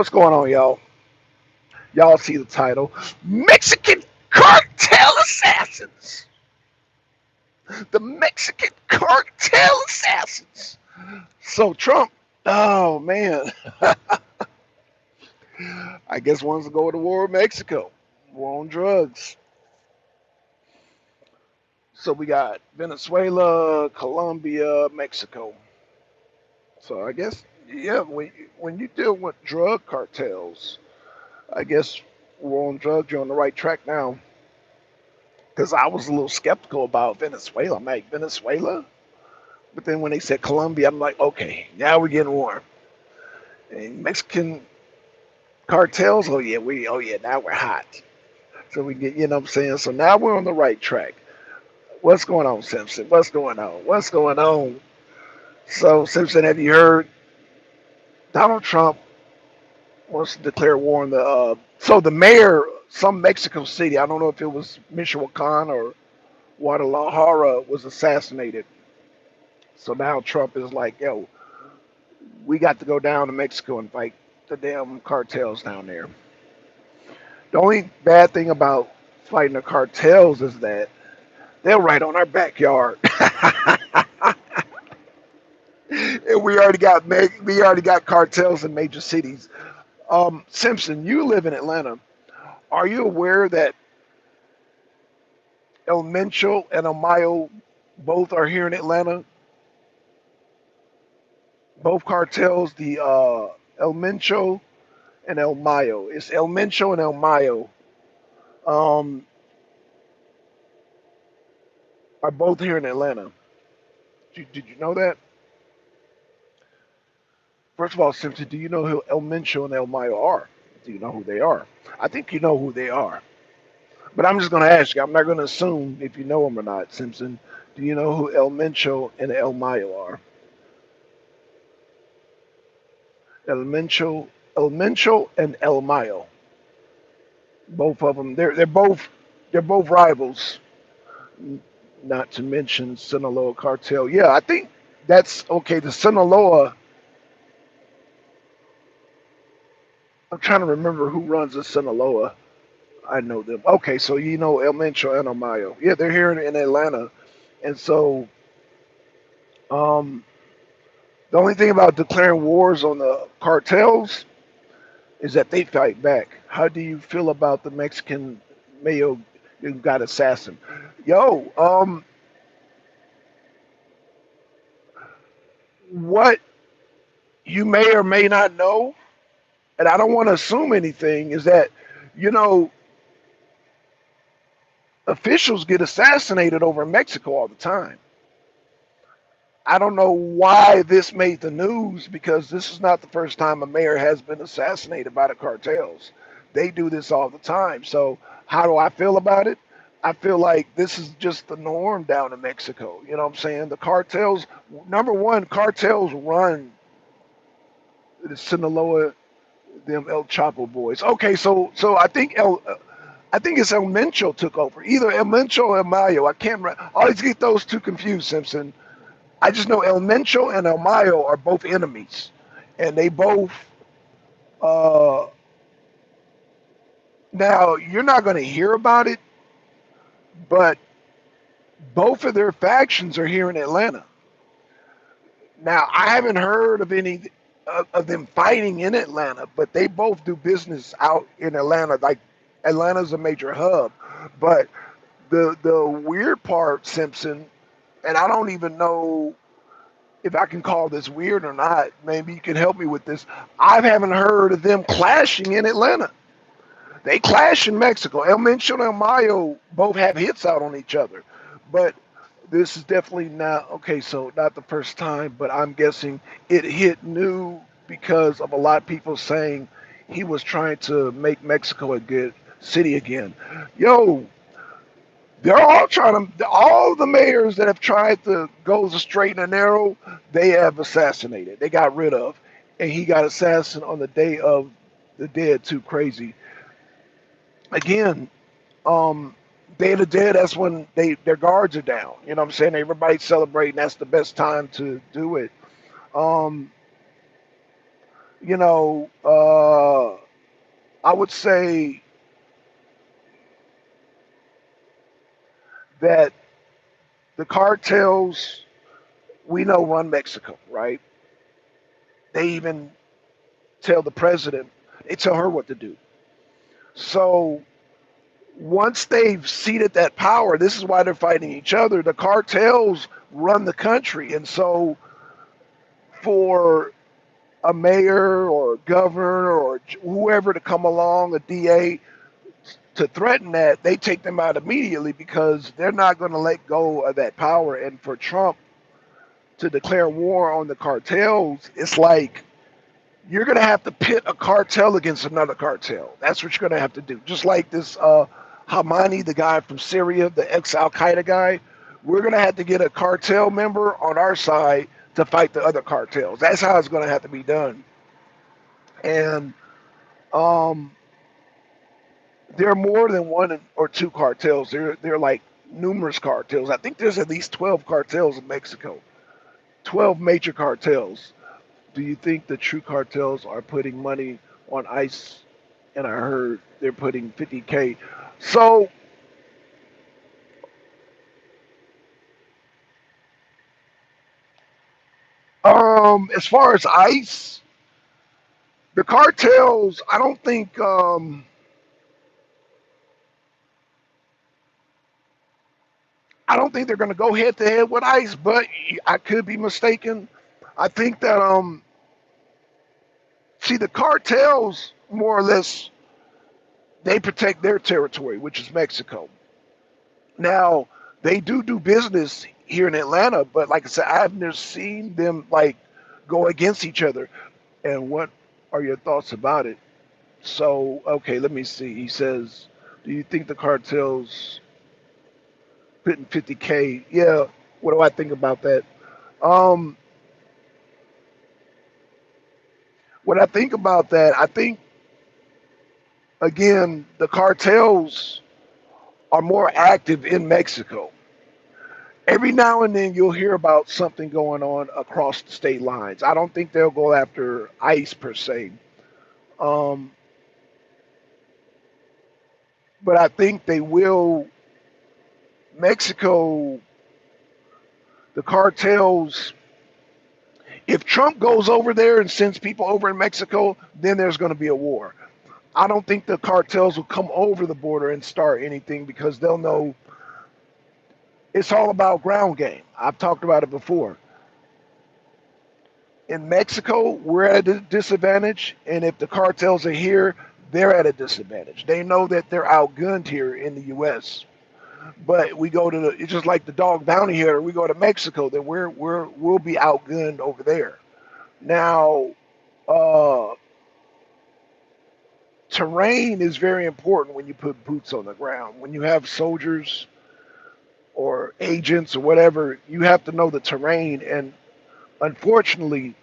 What's going on, y'all? Y'all see the title Mexican Cartel Assassins. The Mexican Cartel Assassins. So, Trump, oh man, I guess wants to go to war with Mexico. War on drugs. So, we got Venezuela, Colombia, Mexico. So, I guess, yeah, when you deal with drug cartels, I guess war on drugs, you're on the right track now. Because I was a little skeptical about Venezuela. I'm like, Venezuela? But then when they said Colombia, I'm like, okay, now we're getting warm. And Mexican cartels, oh yeah, now we're hot. So we get, you know what I'm saying? So now we're on the right track. What's going on, Simpson? What's going on? What's going on? So, Simpson, have you heard Donald Trump wants to declare war on the, so the mayor, some Mexico City, I don't know if it was Michoacan or Guadalajara, was assassinated. So now Trump is like, yo, we got to go down to Mexico and fight the damn cartels down there. The only bad thing about fighting the cartels is that they're right on our backyard, and we already got cartels in major cities. Simpson, you live in Atlanta. Are you aware that El Mencho and El Mayo both are here in Atlanta? Both cartels, the El Mencho and El Mayo. It's El Mencho and El Mayo. Um, are both here in Atlanta. Did you know that? First of all, Simpson, do you know who El Mencho and El Mayo are? Do you know who they are? I think you know who they are. But I'm just going to ask you. I'm not going to assume if you know them or not, Simpson. Do you know who El Mencho and El Mayo are? El Mencho and El Mayo. Both of them. They're both rivals. Not to mention Sinaloa cartel. Yeah, I think that's okay. The Sinaloa. I'm trying to remember who runs the Sinaloa. I know them. Okay, so you know El Mencho and El Mayo. Yeah, they're here in Atlanta, and so um, the only thing about declaring wars on the cartels is that they fight back. How do you feel about the Mexican mayo who got assassin? Yo, what you may or may not know, and I don't want to assume anything, is that you know officials get assassinated over in Mexico all the time. I don't know why this made the news because this is not the first time a mayor has been assassinated by the cartels. They do this all the time. So, how do I feel about it? I feel like this is just the norm down in Mexico. You know what I'm saying? The cartels, number one, cartels run the Sinaloa, them El Chapo boys. Okay, so I think it's El Mencho took over. Either El Mencho or El Mayo. I can't remember. I always get those two confused, Simpson. I just know El Mencho and El Mayo are both enemies, and they both. Uh, now you're not going to hear about it, but both of their factions are here in Atlanta. Now I haven't heard of any of them fighting in Atlanta, but they both do business out in Atlanta. Like Atlanta's a major hub, but the weird part, Simpson, and I don't even know if I can call this weird or not. Maybe you can help me with this. I haven't heard of them clashing in Atlanta. They clash in Mexico. El Mencho and El Mayo both have hits out on each other. But this is definitely not, okay, so not the first time, but I'm guessing it hit new because of a lot of people saying he was trying to make Mexico a good city again. Yo, they're all trying to, all the mayors that have tried to go the straight and narrow, they have assassinated. They got rid of. And he got assassinated on the Day of the Dead, too crazy. Again, Day of the Dead, that's when their guards are down. You know what I'm saying? Everybody's celebrating. That's the best time to do it. Um, You know, I would say that the cartels we know run Mexico, right? They even tell the president, they tell her what to do. So once they've ceded that power, this is why they're fighting each other. The cartels run the country, and so for a mayor or a governor or whoever to come along, a DA, to threaten that, they take them out immediately because they're not going to let go of that power. And for Trump to declare war on the cartels, it's like you're going to have to pit a cartel against another cartel. That's what you're going to have to do. Just like this Hamani, the guy from Syria, the ex Al Qaeda guy, we're going to have to get a cartel member on our side to fight the other cartels. That's how it's going to have to be done. And um, there are more than one or two cartels. There are like numerous cartels. I think there's at least 12 cartels in Mexico, 12 major cartels. Do you think the true cartels are putting money on ICE? And I heard they're putting 50K. So, as far as ICE, the cartels, I don't think they're going to go head to head with ICE, but I could be mistaken. I think that see the cartels more or less they protect their territory, which is Mexico. Now they do business here in Atlanta, but like I said, I've never seen them like go against each other. And what are your thoughts about it? So okay, let me see. He says, "Do you think the cartels putting 50K?" Yeah. What do I think about that? Um, what I think about that, I think again the cartels are more active in Mexico. Every now and then you'll hear about something going on across the state lines. I don't think they'll go after ICE per se, um, but I think they will. Mexico, the cartels. If Trump goes over there and sends people over in Mexico, then there's going to be a war. I don't think the cartels will come over the border and start anything because they'll know it's all about ground game. I've talked about it before. In Mexico, we're at a disadvantage, and if the cartels are here, they're at a disadvantage. They know that they're outgunned here in the U.S. But we go to the it's just like the dog bounty hunter. We go to Mexico, then we'll be outgunned over there. Now, uh, terrain is very important when you put boots on the ground. When you have soldiers or agents or whatever, you have to know the terrain. And unfortunately,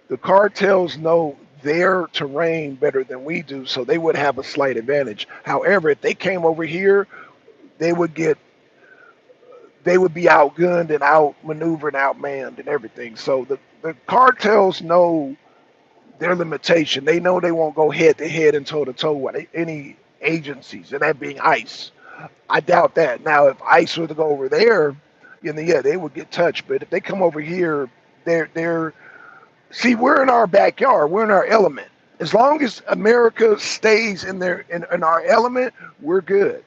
the cartels know their terrain better than we do, so they would have a slight advantage. However, if they came over here, they would get they would be outgunned and outmaneuvered and outmanned and everything. So the cartels know their limitation. They know they won't go head to head and toe to toe with any agencies, and that being ICE. I doubt that. Now, if ICE were to go over there, yeah, they would get touched. But if they come over here, they're see, we're in our backyard. We're in our element. As long as America stays in our element, we're good.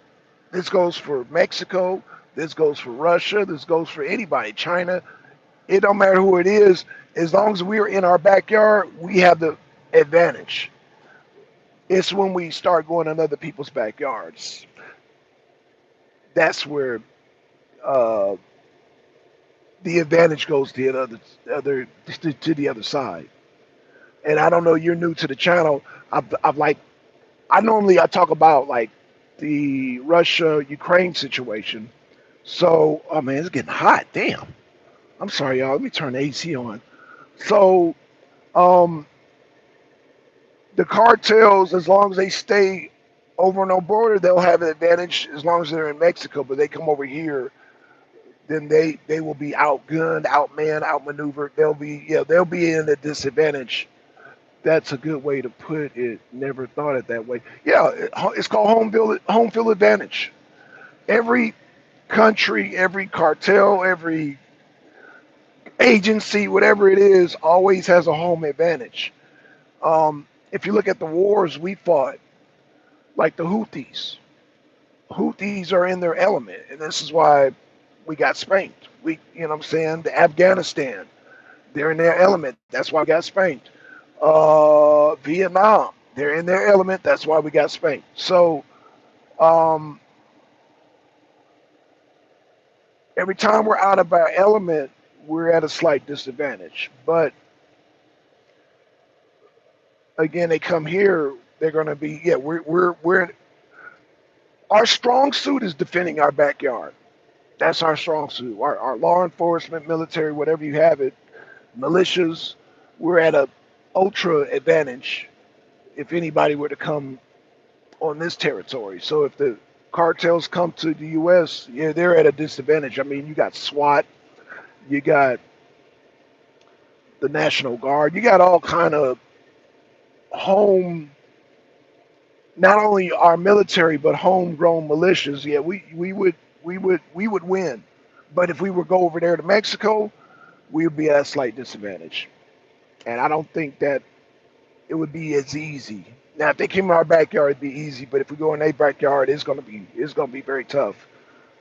This goes for Mexico. This goes for Russia. This goes for anybody. China. It don't matter who it is. As long as we're in our backyard, we have the advantage. It's when we start going in other people's backyards. That's where uh, the advantage goes to to the other side. And I don't know, you're new to the channel. I've like I talk about like the Russia Ukraine situation. So oh man, it's getting hot. Damn. I'm sorry, y'all. Let me turn the AC on. So um, the cartels, as long as they stay over no border, they'll have an advantage as long as they're in Mexico. But they come over here, then they will be outgunned, outmanned, outmaneuvered. They'll be in a disadvantage. That's a good way to put it. Never thought it that way. Yeah, it's called home field advantage. Every country, every cartel, every agency, whatever it is, always has a home advantage. If you look at the wars we fought, like the Houthis are in their element, and this is why we got spanked. You know what I'm saying? The Afghanistan, they're in their element. That's why we got spanked. Vietnam, they're in their element. That's why we got spanked. So um, every time we're out of our element, we're at a slight disadvantage. But again, they come here, they're going to be yeah. We're our strong suit is defending our backyard. That's our strong suit. Our law enforcement, military, whatever you have it, militias, we're at a ultra advantage if anybody were to come on this territory. So if the cartels come to the U.S., yeah, they're at a disadvantage. I mean, you got SWAT, you got the National Guard, you got all kind of home, not only our military but homegrown militias. Yeah, we would win. But if we would go over there to Mexico, we would be at a slight disadvantage. And I don't think that it would be as easy. Now, if they came in our backyard, it'd be easy. But if we go in their backyard, it's gonna be very tough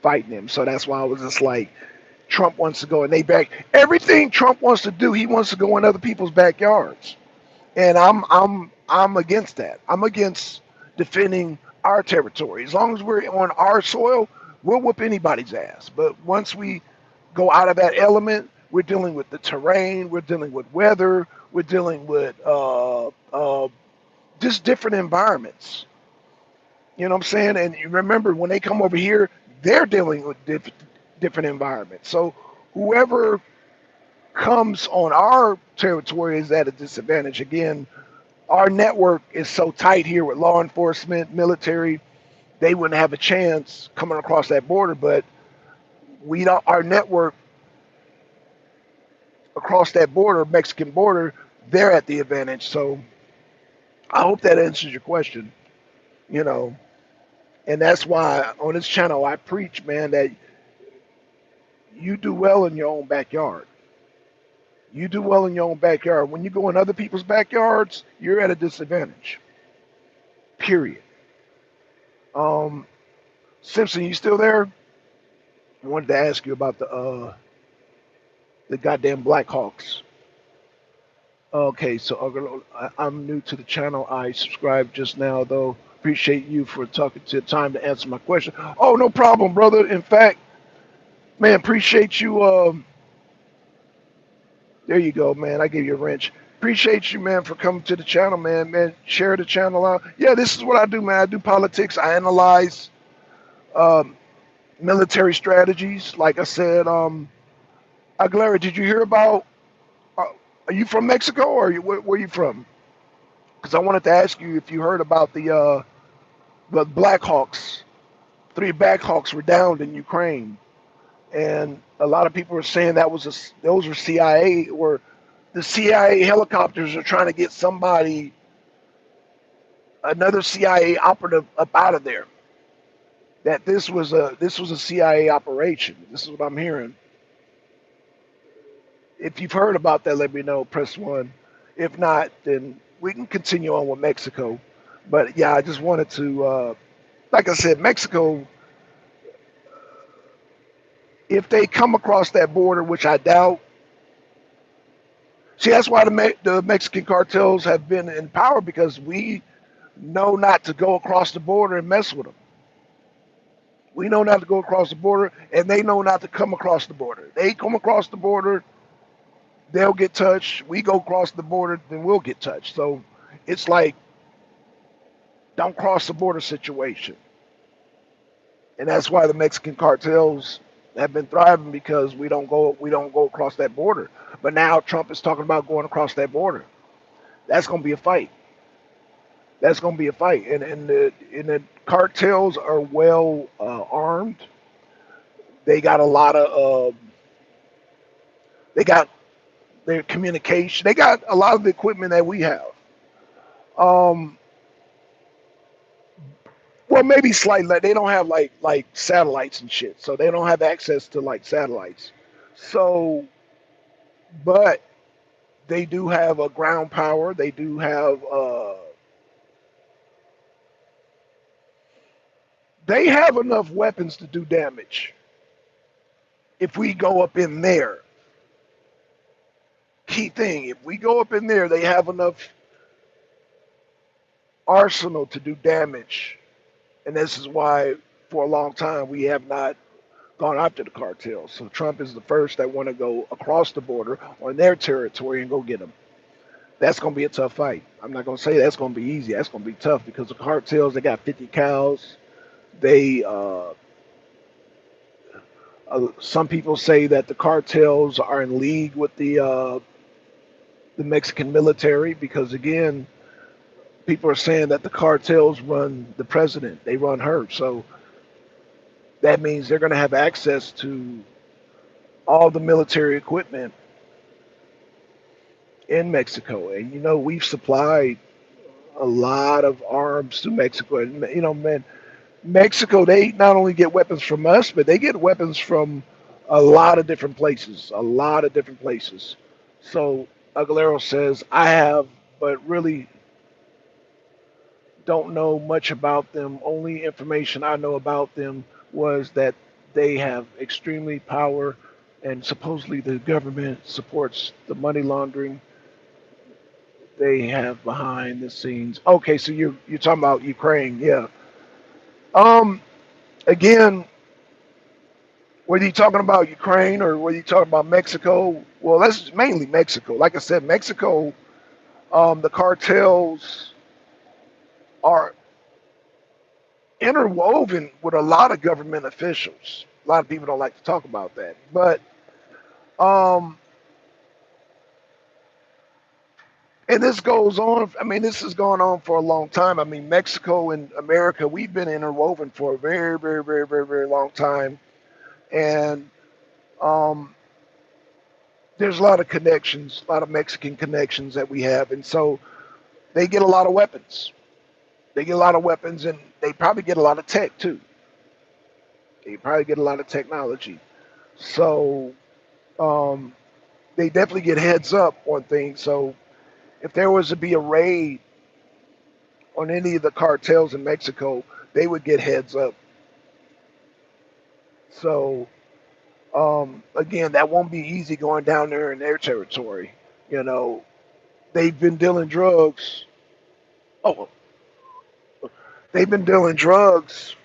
fighting them. So that's why I was just like, Trump wants to go in their back. Everything Trump wants to do, he wants to go in other people's backyards, and I'm against that. I'm against defending our territory. As long as we're on our soil, we'll whoop anybody's ass. But once we go out of that element, we're dealing with the terrain, we're dealing with weather, we're dealing with just different environments. You know what I'm saying? And you remember when they come over here, they're dealing with different environments. So whoever comes on our territory is at a disadvantage. Again, our network is so tight here with law enforcement, military, they wouldn't have a chance coming across that border. But we don't. Our network across that border, Mexican border, they're at the advantage. So I hope that answers your question. You know, and that's why on this channel I preach, man, that you do well in your own backyard. You do well in your own backyard. When you go in other people's backyards, you're at a disadvantage. Period. Um, Simpson, you still there? I wanted to ask you about the goddamn Blackhawks. Okay, so I'm new to the channel. I subscribed just now, though. Appreciate you for talking to the time to answer my question. Oh, no problem, brother. In fact, man, appreciate you. There you go, man. I gave you a wrench. Appreciate you, man, for coming to the channel, man. Man, share the channel out. Yeah, this is what I do, man. I do politics. I analyze um, military strategies. Like I said, Aguilera, did you hear about? Uh, are you from Mexico or where are you from? Because I wanted to ask you if you heard about the Blackhawks. 3 Blackhawks were downed in Ukraine, and a lot of people were saying those were CIA, or the CIA helicopters are trying to get another CIA operative up out of there. That this was a CIA operation. This is what I'm hearing. If you've heard about that, let me know. Press one. If not, then we can continue on with Mexico. But yeah, I just wanted to, like I said, Mexico. If they come across that border, which I doubt. See, that's why the Mexican cartels have been in power, because we know not to go across the border and mess with them. We know not to go across the border, and they know not to come across the border. They come across the border, they'll get touched. We go across the border, then we'll get touched. So it's like, don't cross the border situation. And that's why the Mexican cartels have been thriving, because we don't go across that border. But now Trump is talking about going across that border. That's going to be a fight. That's going to be a fight. And the cartels are well armed. They got a lot of they got their communication. They got a lot of the equipment that we have. Um, well, maybe slightly. Like, they don't have like satellites and shit, so they don't have access to like satellites. So, but they do have a ground power. They do have they have enough weapons to do damage. If we go up in there, key thing, if we go up in there, they have enough arsenal to do damage. And this is why, for a long time, we have not gone after the cartels. So Trump is the first that want to go across the border on their territory and go get them. That's going to be a tough fight. I'm not going to say that's going to be easy. That's going to be tough because the cartels, they got 50 cows. They, some people say that the cartels are in league with the Mexican military because, again, people are saying that the cartels run the president. They run her. So that means they're going to have access to all the military equipment in Mexico. And, we've supplied a lot of arms to Mexico. And, man, Mexico, they not only get weapons from us, but they get weapons from a lot of different places, a lot of different places. So Aguilera says, I have, but really don't know much about them. Only information I know about them was that they have extremely power and supposedly the government supports the money laundering they have behind the scenes. Okay, so you're talking about Ukraine, yeah. Um, again, whether you're talking about Ukraine or whether you're talking about Mexico, well, that's mainly Mexico. Like I said, Mexico, the cartels are interwoven with a lot of government officials. A lot of people don't like to talk about that, but um, and this goes on. I mean, this has gone on for a long time. I mean, Mexico and America, we've been interwoven for a very, very, very, very, very long time, and um, there's a lot of connections, a lot of Mexican connections that we have, and so they get a lot of weapons. They get a lot of weapons, and they probably get a lot of tech too. They probably get a lot of technology. So um, they definitely get heads up on things. So if there was to be a raid on any of the cartels in Mexico, they would get heads up. So again, that won't be easy going down there in their territory. You know, they've been dealing drugs. Oh, they've been dealing drugs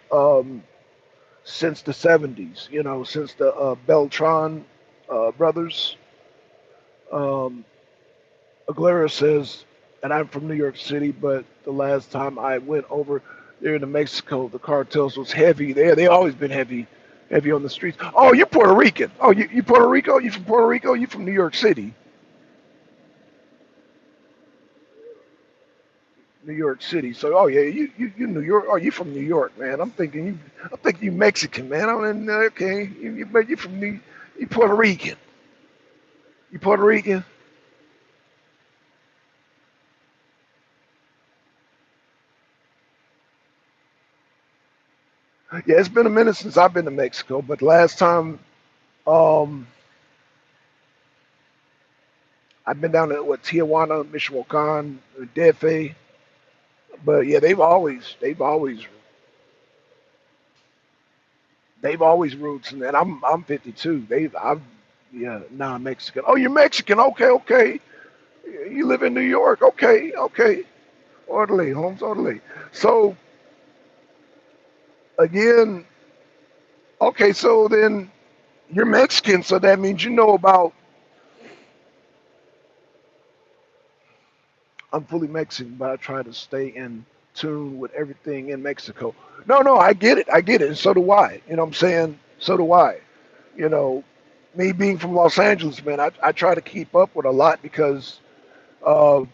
since the 70s. Since the Beltran brothers. Um, Aguilera says, and I'm from New York City, but the last time I went over there to Mexico, the cartels was heavy there. They always been heavy on the streets. Oh, you're Puerto Rican. Oh, you Puerto Rico? You from Puerto Rico? You from New York City? New York City. So, oh yeah, you New York. Oh, you from New York, man. I'm thinking you Mexican, man. Okay, but you from you Puerto Rican. You Puerto Rican? Yeah, it's been a minute since I've been to Mexico, but last time um I've been down to Tijuana, Michoacan, DF. But yeah, they've always roots in that. I'm 52. I've yeah, nah, Mexican. Oh, you're Mexican. Okay, okay. You live in New York. Okay, okay. Orderly, Holmes, orderly. So again, okay, so then you're Mexican, so that means you know about. I'm fully Mexican, but I try to stay in tune with everything in Mexico. No, no, I get it. I get it. And so do I. You know what I'm saying? So do I. You know, me being from Los Angeles, man, I try to keep up with a lot because uh,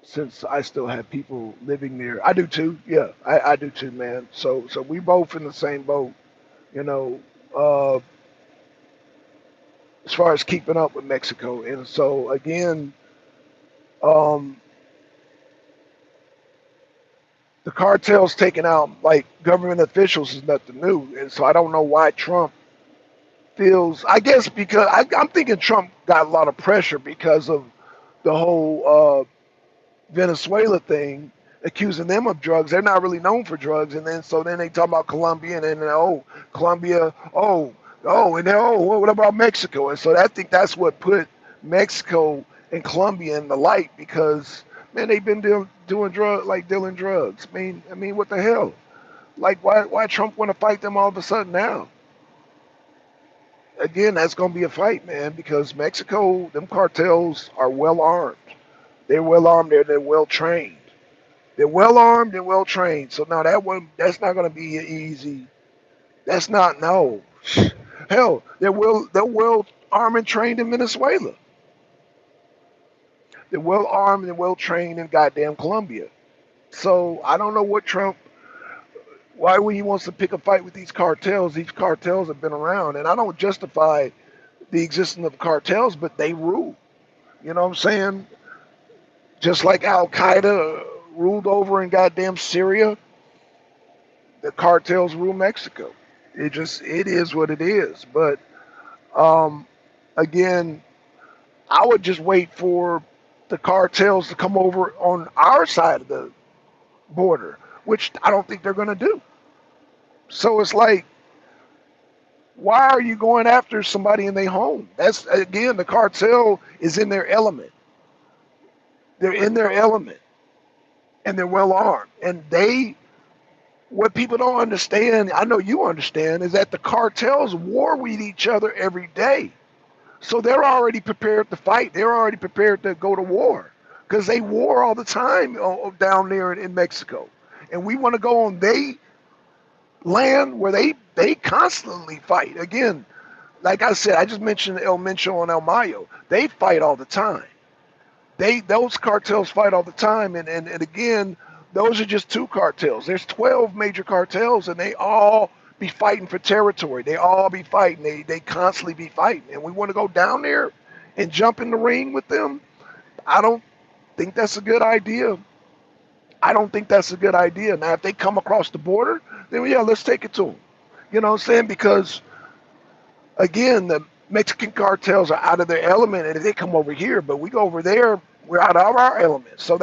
since I still have people living there, I do too. Yeah, I do too, man. So we both in the same boat. You know, uh, as far as keeping up with Mexico, and so again, um, the cartels taking out like government officials is nothing new, and so I don't know why Trump feels. I guess because I'm thinking Trump got a lot of pressure because of the whole Venezuela thing, accusing them of drugs. They're not really known for drugs, and then so then they talk about Colombia, and then oh, Colombia, and then what about Mexico? And so I think that's what put Mexico and Colombia in the light because man, they've been doing dealing drugs. I mean, what the hell? Like, why Trump want to fight them all of a sudden now? Again, that's gonna be a fight, man, because Mexico, them cartels are well armed. They're well armed. They're well trained. They're well armed and well trained. So now that's not going to be easy. That's not no. Hell, they're well armed and trained in Venezuela. They're well armed and well trained in goddamn Colombia. So I don't know what Trump why when he wants to pick a fight with these cartels have been around. And I don't justify the existence of cartels, but they rule. You know what I'm saying? Just like Al Qaeda ruled over in goddamn Syria, the cartels rule Mexico. It is what it is. But um, again, I would just wait for the cartels to come over on our side of the border, which I don't think they're going to do. So it's like, why are you going after somebody in their home? That's again, the cartel is in their element. They're in their element, and they're well armed, and what people don't understand, I know you understand, is that the cartels war with each other every day. So they're already prepared to fight. They're already prepared to go to war because they war all the time down there in Mexico. And we want to go on their land where they constantly fight. Again, like I said, I just mentioned El Mencho and El Mayo. They fight all the time. Those cartels fight all the time, and again, those are just two cartels. There's 12 major cartels, and they all be fighting for territory. They all be fighting. They constantly be fighting, and we want to go down there and jump in the ring with them. I don't think that's a good idea. I don't think that's a good idea. Now, if they come across the border, then yeah, let's take it to them. You know what I'm saying? Because again, the Mexican cartels are out of their element, and if they come over here, but we go over there, we're out of our element. So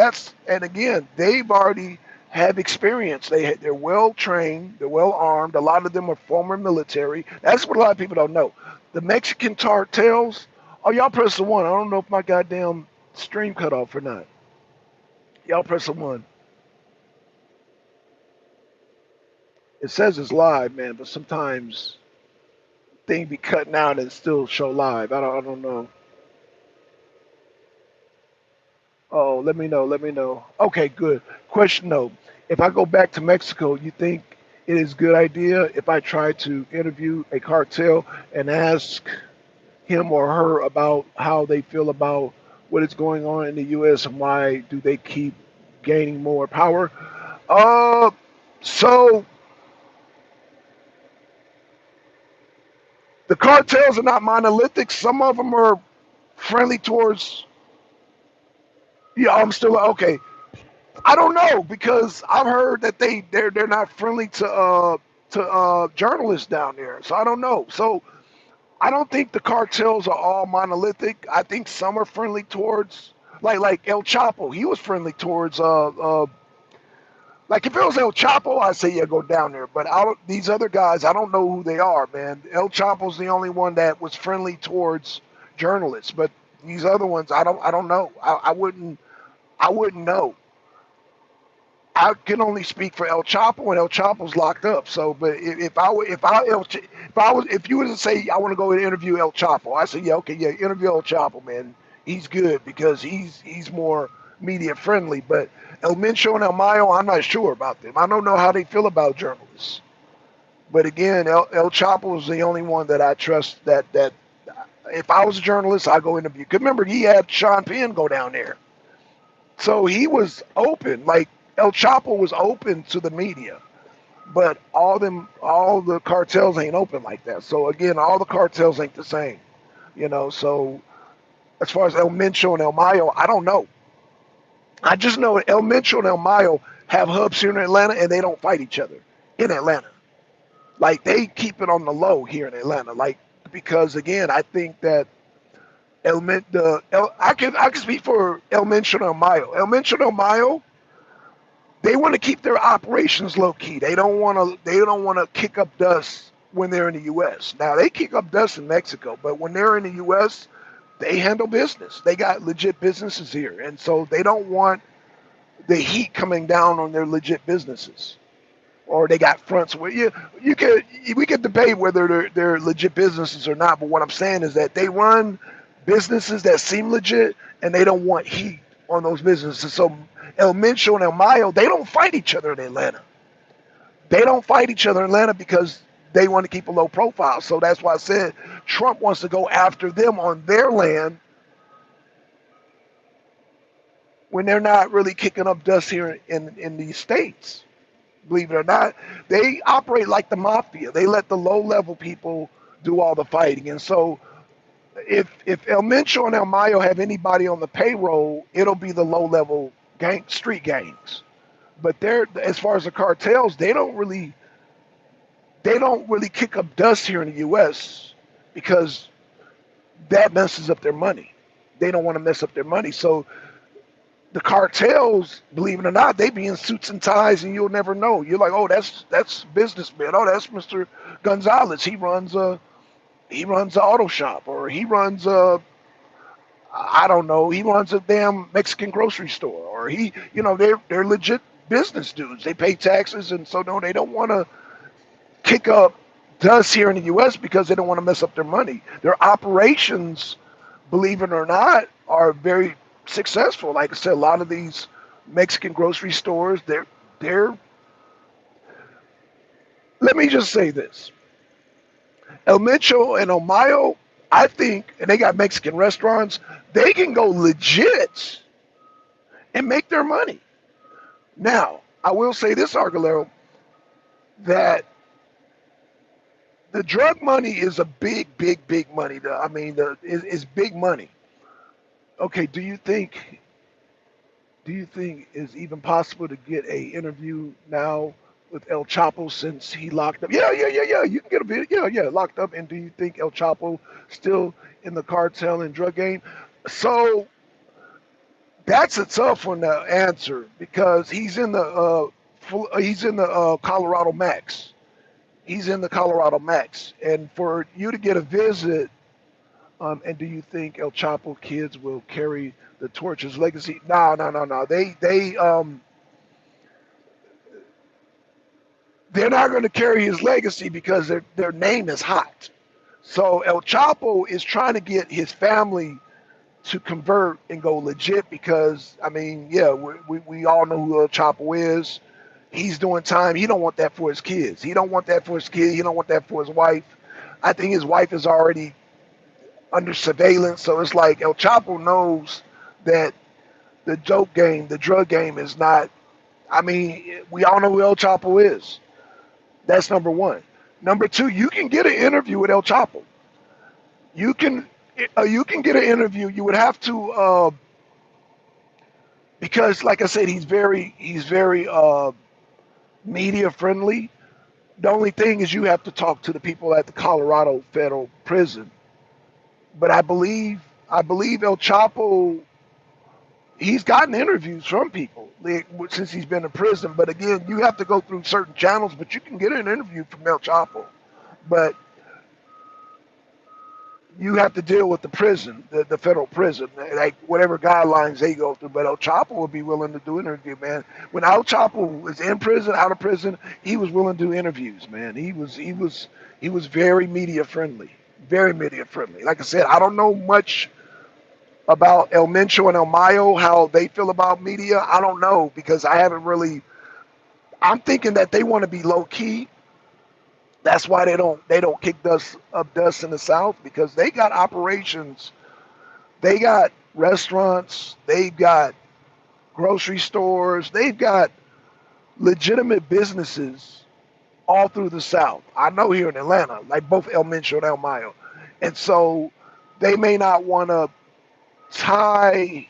and again, they've already have experience. They're well trained, they're well armed. A lot of them are former military. That's what a lot of people don't know. The Mexican cartels. Oh, y'all press the one. I don't know if my goddamn stream cut off or not. Y'all press the one. It says it's live, man, but sometimes thing be cutting out and still show live. I don't know. Oh, let me know. Let me know. Okay, good. Question though. If I go back to Mexico, you think it is a good idea if I try to interview a cartel and ask him or her about how they feel about what is going on in the U.S. and why do they keep gaining more power? Uh, so the cartels are not monolithic. Some of them are friendly towards. Yeah, I'm still okay. I don't know because I've heard that they're not friendly to journalists down there. So I don't know. So I don't think the cartels are all monolithic. I think some are friendly towards like El Chapo. He was friendly towards like if it was El Chapo, I'd say yeah, go down there. But these other guys, I don't know who they are, man. El Chapo's the only one that was friendly towards journalists, but these other ones, I don't know. I wouldn't know. I can only speak for El Chapo, and El Chapo's locked up. So, but if I were- if I was if you were to say I want to go and interview El Chapo, I say yeah, okay, yeah, interview El Chapo, man. He's good because he's more media friendly. But El Mencho and El Mayo, I'm not sure about them. I don't know how they feel about journalists. But again, El Chapo is the only one that I trust. That if I was a journalist, I go interview. Cause remember, he had Sean Penn go down there. So he was open, like El Chapo was open to the media, but all the cartels ain't open like that. So again, all the cartels ain't the same, you know. So as far as El Mencho and El Mayo, I don't know. I just know El Mencho and El Mayo have hubs here in Atlanta, and they don't fight each other in Atlanta. Like they keep it on the low here in Atlanta. Like because again, I think that I can speak for El Mention and Mayo. El Mention and Mayo, they want to keep their operations low key. They don't want to kick up dust when they're in the US. Now they kick up dust in Mexico, but when they're in the US, they handle business. They got legit businesses here. And so they don't want the heat coming down on their legit businesses. Or they got fronts where you could we could debate whether they're legit businesses or not, but what I'm saying is that they run businesses that seem legit and they don't want heat on those businesses. So El Mencho and El Mayo, they don't fight each other in Atlanta. They don't fight each other in Atlanta because they want to keep a low profile. So that's why I said Trump wants to go after them on their land when they're not really kicking up dust here in these states. Believe it or not, they operate like the mafia. They let the low level people do all the fighting. And so if El Mencho and El Mayo have anybody on the payroll, it'll be the low level street gangs. But they're as far as the cartels, they don't really kick up dust here in the US because that messes up their money. They don't want to mess up their money. So the cartels, believe it or not, they be in suits and ties, and you'll never know. You're like, oh, that's businessman. Oh, that's Mr. Gonzalez. He runs an auto shop, or he runs a I don't know. He runs a damn Mexican grocery store, or they're legit business dudes. They pay taxes, and so no, they don't want to kick up dust here in the U.S. because they don't want to mess up their money. Their operations, believe it or not, are very successful. Like I said, a lot of these Mexican grocery stores, they're. Let me just say this: El Mencho and Omayo, I think, and they got Mexican restaurants. They can go legit and make their money. Now, I will say this, Argolero, that the drug money is a big money. I mean, it's big money. Okay, do you think it's even possible to get a interview now with El Chapo since he locked up? Yeah. You can get a bit. Yeah, locked up. And do you think El Chapo still in the cartel and drug game? So that's a tough one to answer because he's in the Colorado Max. He's in the Colorado Max, and for you to get a visit, and do you think El Chapo kids will carry the torch, his legacy? No. They're not going to carry his legacy because their name is hot. So El Chapo is trying to get his family to convert and go legit because I mean, yeah, we all know who El Chapo is. He's doing time. He don't want that for his kids. He don't want that for his kid. He don't want that for his wife. I think his wife is already under surveillance. So it's like El Chapo knows that the dope game, the drug game is not. I mean, we all know who El Chapo is. That's number one. Number two, you can get an interview with El Chapo. You can you can get an interview. You would have to because, like I said, he's very media friendly. The only thing is you have to talk to the people at the Colorado Federal Prison. But I believe El Chapo, he's gotten interviews from people since he's been in prison. But again, you have to go through certain channels, but you can get an interview from El Chapo. But you have to deal with the prison, the federal prison, like whatever guidelines they go through. But El Chapo would be willing to do an interview, man. When El Chapo was in prison, out of prison, he was willing to do interviews, man. He was very media friendly, very media friendly. Like I said, I don't know much about El Mencho and El Mayo, how they feel about media. I don't know because I haven't really. I'm thinking that they want to be low key. That's why they don't kick dust in the South because they got operations, they got restaurants, they've got grocery stores, they've got legitimate businesses all through the South. I know here in Atlanta, like both El Mencho and El Mayo, and so they may not want to tie.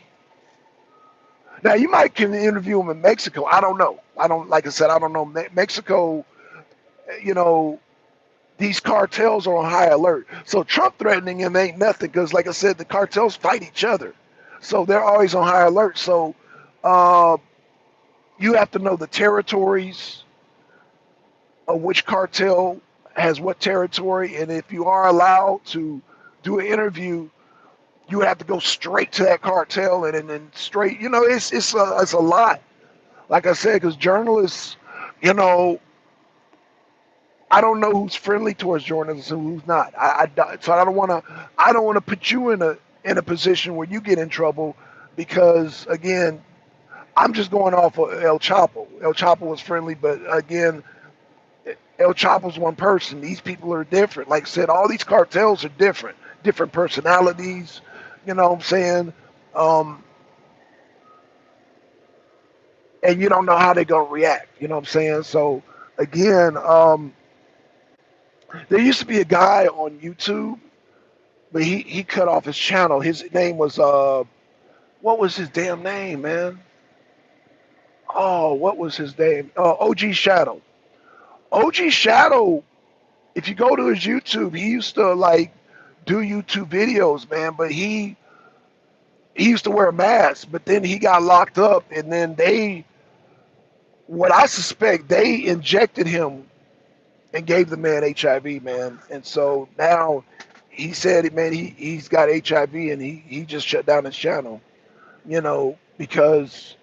Now you might can interview him in Mexico. I don't know. I don't like I said. I don't know Mexico. You know, these cartels are on high alert. So Trump threatening him ain't nothing because, like I said, the cartels fight each other. So they're always on high alert. So uh, you have to know the territories of which cartel has what territory, and if you are allowed to do an interview, you have to go straight to that cartel and then straight. You know, it's a lot. Like I said, because journalists, you know, I don't know who's friendly towards journalists and who's not. So I don't want to put you in a position where you get in trouble because again, I'm just going off of El Chapo. El Chapo was friendly, but again, El Chapo's one person. These people are different. Like I said, all these cartels are different, different personalities. You know what I'm saying? Um, and you don't know how they're gonna react. You know what I'm saying? So again, there used to be a guy on YouTube, but he cut off his channel. His name was what was his damn name, man? Oh, what was his name? OG Shadow. OG Shadow. If you go to his YouTube, he used to like do YouTube videos, man. But he used to wear a mask, but then he got locked up, and then what I suspect, they injected him and gave the man HIV, man. And so now he said, man, he's got HIV, and he just shut down his channel, you know, because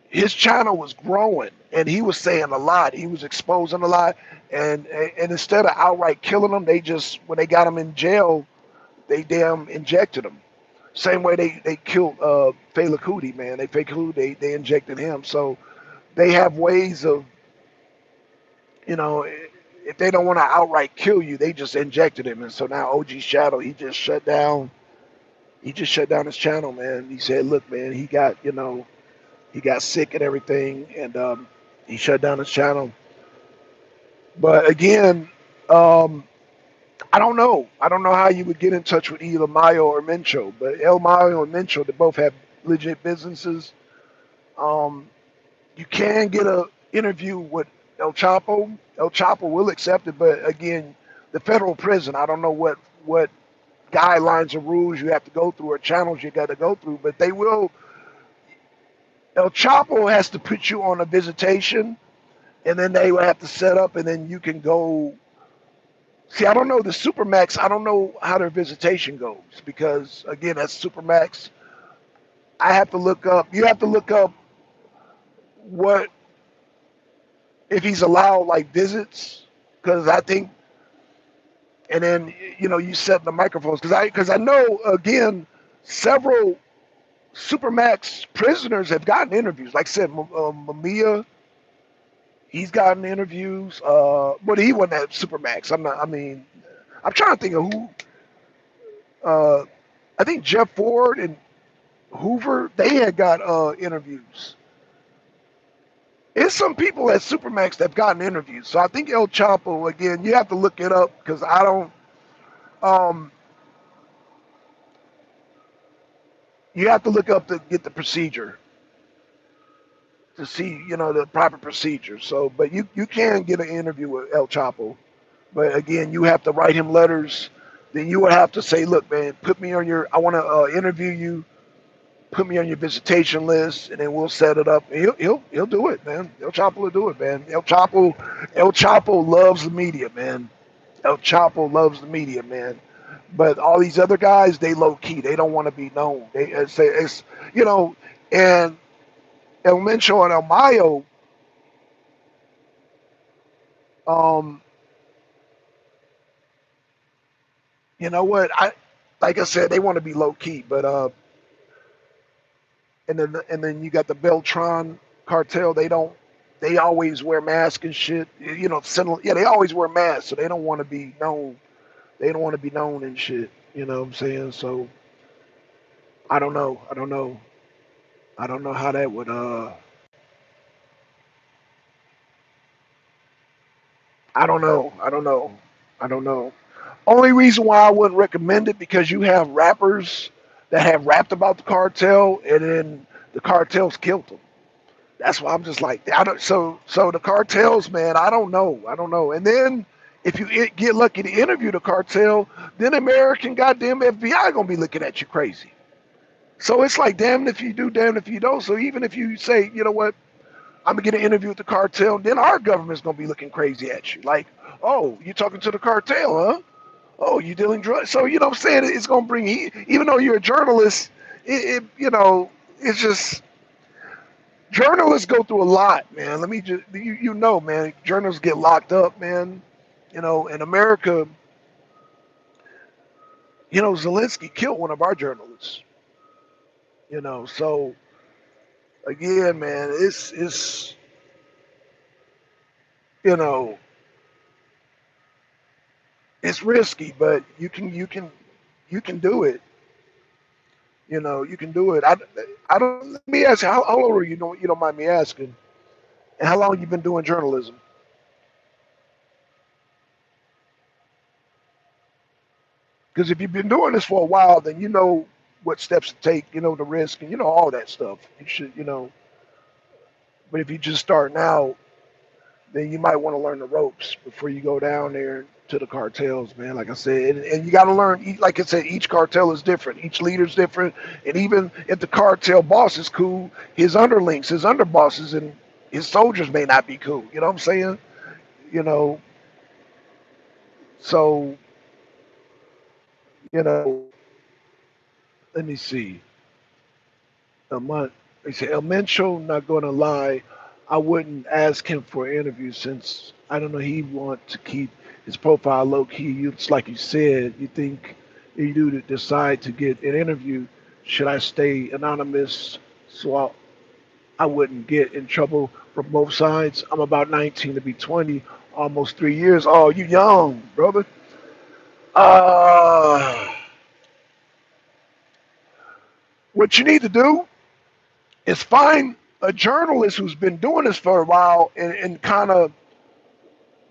his channel was growing, and he was saying a lot. He was exposing a lot, and instead of outright killing him, they just when they got him in jail, they damn injected him. Same way they killed Fela Kuti, man. They injected him. So they have ways of, you know, if they don't want to outright kill you, they just injected him. And so now OG Shadow, he just shut down. He just shut down his channel, man. He said, look, man, he got sick and everything, and he shut down his channel. But again, um, I don't know. I don't know how you would get in touch with either Mayo or Mencho, but El Mayo and Mencho, they both have legit businesses. Um, you can get a interview with El Chapo. El Chapo will accept it, but again, the federal prison. I don't know what guidelines or rules you have to go through or channels you got to go through, but they will. El Chapo has to put you on a visitation, and then they will have to set up, and then you can go. See, I don't know the Supermax. I don't know how their visitation goes because again, that's Supermax. I have to look up. You have to look up what if he's allowed like visits because I think, and then you know you set the microphones because I know again several Supermax prisoners have gotten interviews. Like I said, Mamiya, he's gotten interviews. But he wasn't at Supermax. I'm not. I mean, I'm trying to think of who. Uh, I think Jeff Ford and Hoover they had got interviews. It's some people at Supermax that have gotten interviews. So I think El Chapo again. You have to look it up because I don't. Um, you have to look up to get the procedure to see, you know, the proper procedure. So, but you can get an interview with El Chapo, but again, you have to write him letters. Then you would have to say, look, man, put me on your. I want to interview you. Put me on your visitation list, and then we'll set it up. He'll do it, man. El Chapo will do it, man. El Chapo loves the media, man. El Chapo loves the media, man. But all these other guys, they low key. They don't want to be known. They say it's you know, and El Mencho and El Mayo, um, you know what? I like I said, they want to be low key, but and then you got the Beltron cartel. They don't. They always wear masks and shit. You know, yeah, they always wear masks, so they don't want to be known. They don't want to be known and shit. You know what I'm saying? So I don't know. I don't know. I don't know how that would. I don't know. I don't know. I don't know. Only reason why I wouldn't recommend it because you have rappers that have rapped about the cartel, and then The cartels killed them. That's why I'm just like, I don't. So the cartels, man, I don't know. And then if you get lucky to interview the cartel, then American goddamn FBI gonna be looking at you crazy. So it's like, damn if you do, damn if you don't. So even if you say, you know what, I'm gonna get an interview with the cartel, then our government's gonna be looking crazy at you. Like, oh, you talking to the cartel, huh? Oh, you dealing drugs? So you know what I'm saying? It's gonna bring heat. Even though you're a journalist, it's just journalists go through a lot, man. Let me just you know, man, journalists get locked up, man. You know, in America, Zelensky killed one of our journalists. So again, man, it's you know it's risky, but you can do it. You can do it. I don't. Let me ask you, how old are you? You don't mind me asking, and how long you been doing journalism? Because if you've been doing this for a while, then you know what steps to take. You know the risk, and you know all that stuff. You should. But if you just start now, then you might want to learn the ropes before you go down there to the cartels, man. Like I said, and you got to learn. Like I said, each cartel is different. Each leader's different, and even if the cartel boss is cool, his underlings, his underbosses, and his soldiers may not be cool. You know what I'm saying? You know, so you know. Let me see. A month. They say El Mencho. Not going to lie, I wouldn't ask him for an interview since I don't know. He want to keep his profile low key. It's like you said. You think you do to decide to get an interview. Should I stay anonymous so I wouldn't get in trouble from both sides? I'm about 19 to be 20, almost 3 years. Oh, you young, brother. Uh, what you need to do is find a journalist who's been doing this for a while and kind of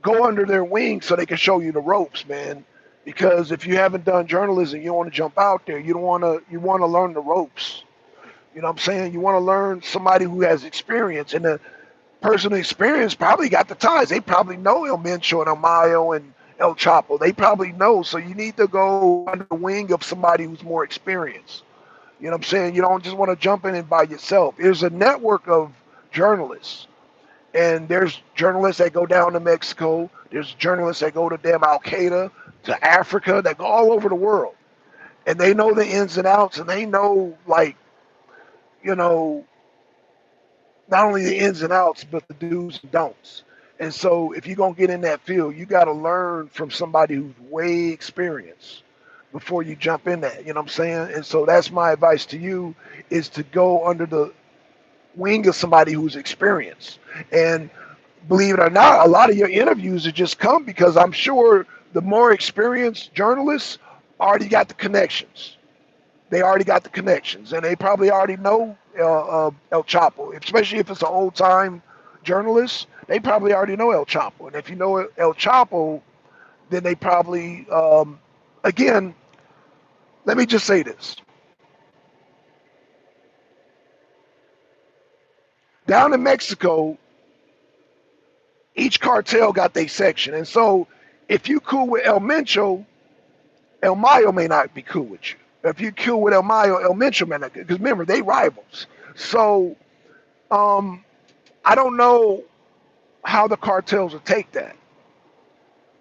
go under their wing so they can show you the ropes, man. Because if you haven't done journalism, you want to jump out there. You want to learn the ropes. You know what I'm saying? You want to learn somebody who has experience, and the person with experience probably got the ties. They probably know El Mencho and El Mayo and El Chapo. They probably know. So you need to go under the wing of somebody who's more experienced. You know what I'm saying? You don't just want to jump in and by yourself. There's a network of journalists. And there's journalists that go down to Mexico. There's journalists that go to damn Al Qaeda, to Africa, that go all over the world. And they know the ins and outs, and they know, like, you know, not only the ins and outs, but the do's and don'ts. And so if you're going to get in that field, you got to learn from somebody who's way experienced before you jump in that. You know what I'm saying? And so that's my advice to you, is to go under the wing of somebody who's experienced. And believe it or not, a lot of your interviews have just come because I'm sure the more experienced journalists already got the connections. They already got the connections, and they probably already know El Chapo, especially if it's an old time journalist. They probably already know El Chapo, and if you know El Chapo, then they probably, again, let me just say this: down in Mexico, each cartel got their section, and so if you cool with El Mencho, El Mayo may not be cool with you. If you cool with El Mayo, El Mencho may not, because remember they rivals. So um, I don't know how the cartels will take that.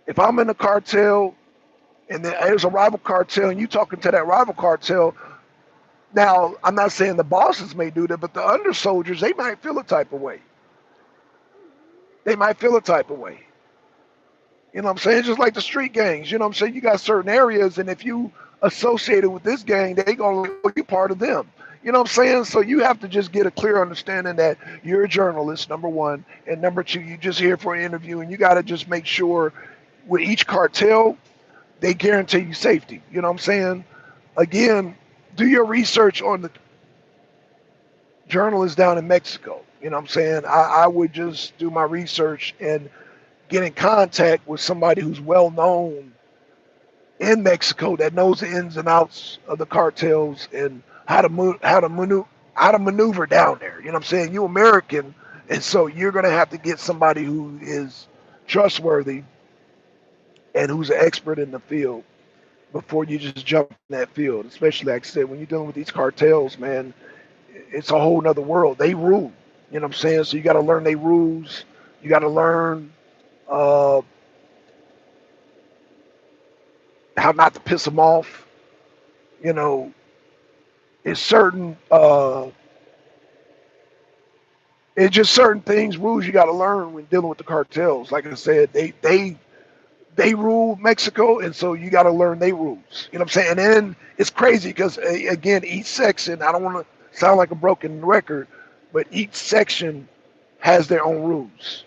If I'm in a cartel and there's a rival cartel and you talking to that rival cartel, now I'm not saying the bosses may do that, but the under soldiers, they might feel a type of way. They might feel a type of way. You know what I'm saying? Just like the street gangs. You know what I'm saying? You got certain areas, and if you associated with this gang, they gonna be part of them. You know what I'm saying? So you have to just get a clear understanding that you're a journalist, number one, and number two, you just here for an interview, and you got to just make sure with each cartel they guarantee you safety. You know what I'm saying? Again, do your research on the journalists down in Mexico. You know what I'm saying? I would just do my research and get in contact with somebody who's well known in Mexico that knows the ins and outs of the cartels and how to how to maneuver down there. You know what I'm saying? You American, and so you're gonna have to get somebody who is trustworthy and who's an expert in the field before you just jump in that field. Especially like I said, when you're dealing with these cartels, man, it's a whole nother world. They rule. You know what I'm saying? So you got to learn their rules. You got to learn uh, how not to piss them off. You know, it's certain. It's just certain things, rules you got to learn when dealing with the cartels. Like I said, they rule Mexico, and so you got to learn their rules. You know what I'm saying? And then it's crazy because again, each section. I don't want to sound like a broken record, but each section has their own rules.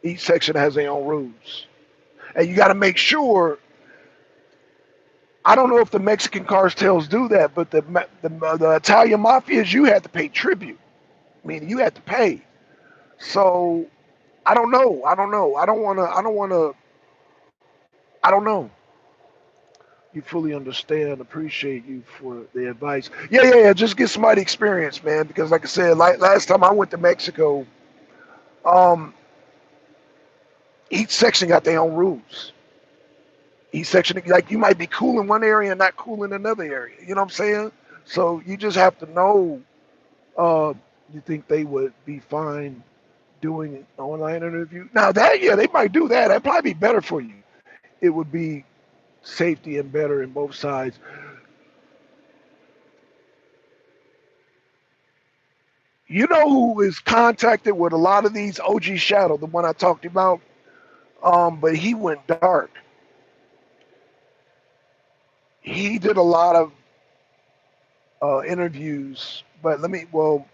Each section has their own rules, and you got to make sure. I don't know if the Mexican cartels do that, but the Italian mafias, you had to pay tribute. I mean, you had to pay. So I don't know. I don't know. I don't want to. I don't want to. I don't know. You fully understand. Appreciate you for the advice. Yeah, yeah, yeah. Just get somebody experience, man. Because like I said, like last time I went to Mexico, um, each section got their own rules. Each section, like you might be cool in one area and not cool in another area. You know what I'm saying? So you just have to know. Uh, you think they would be fine doing an online interview? Now that, yeah, they might do that. That'd probably be better for you. It would be safety and better in both sides. You know who is contacted with a lot of these? OG Shadow, the one I talked about. But he went dark. He did a lot of interviews. But let me. Well,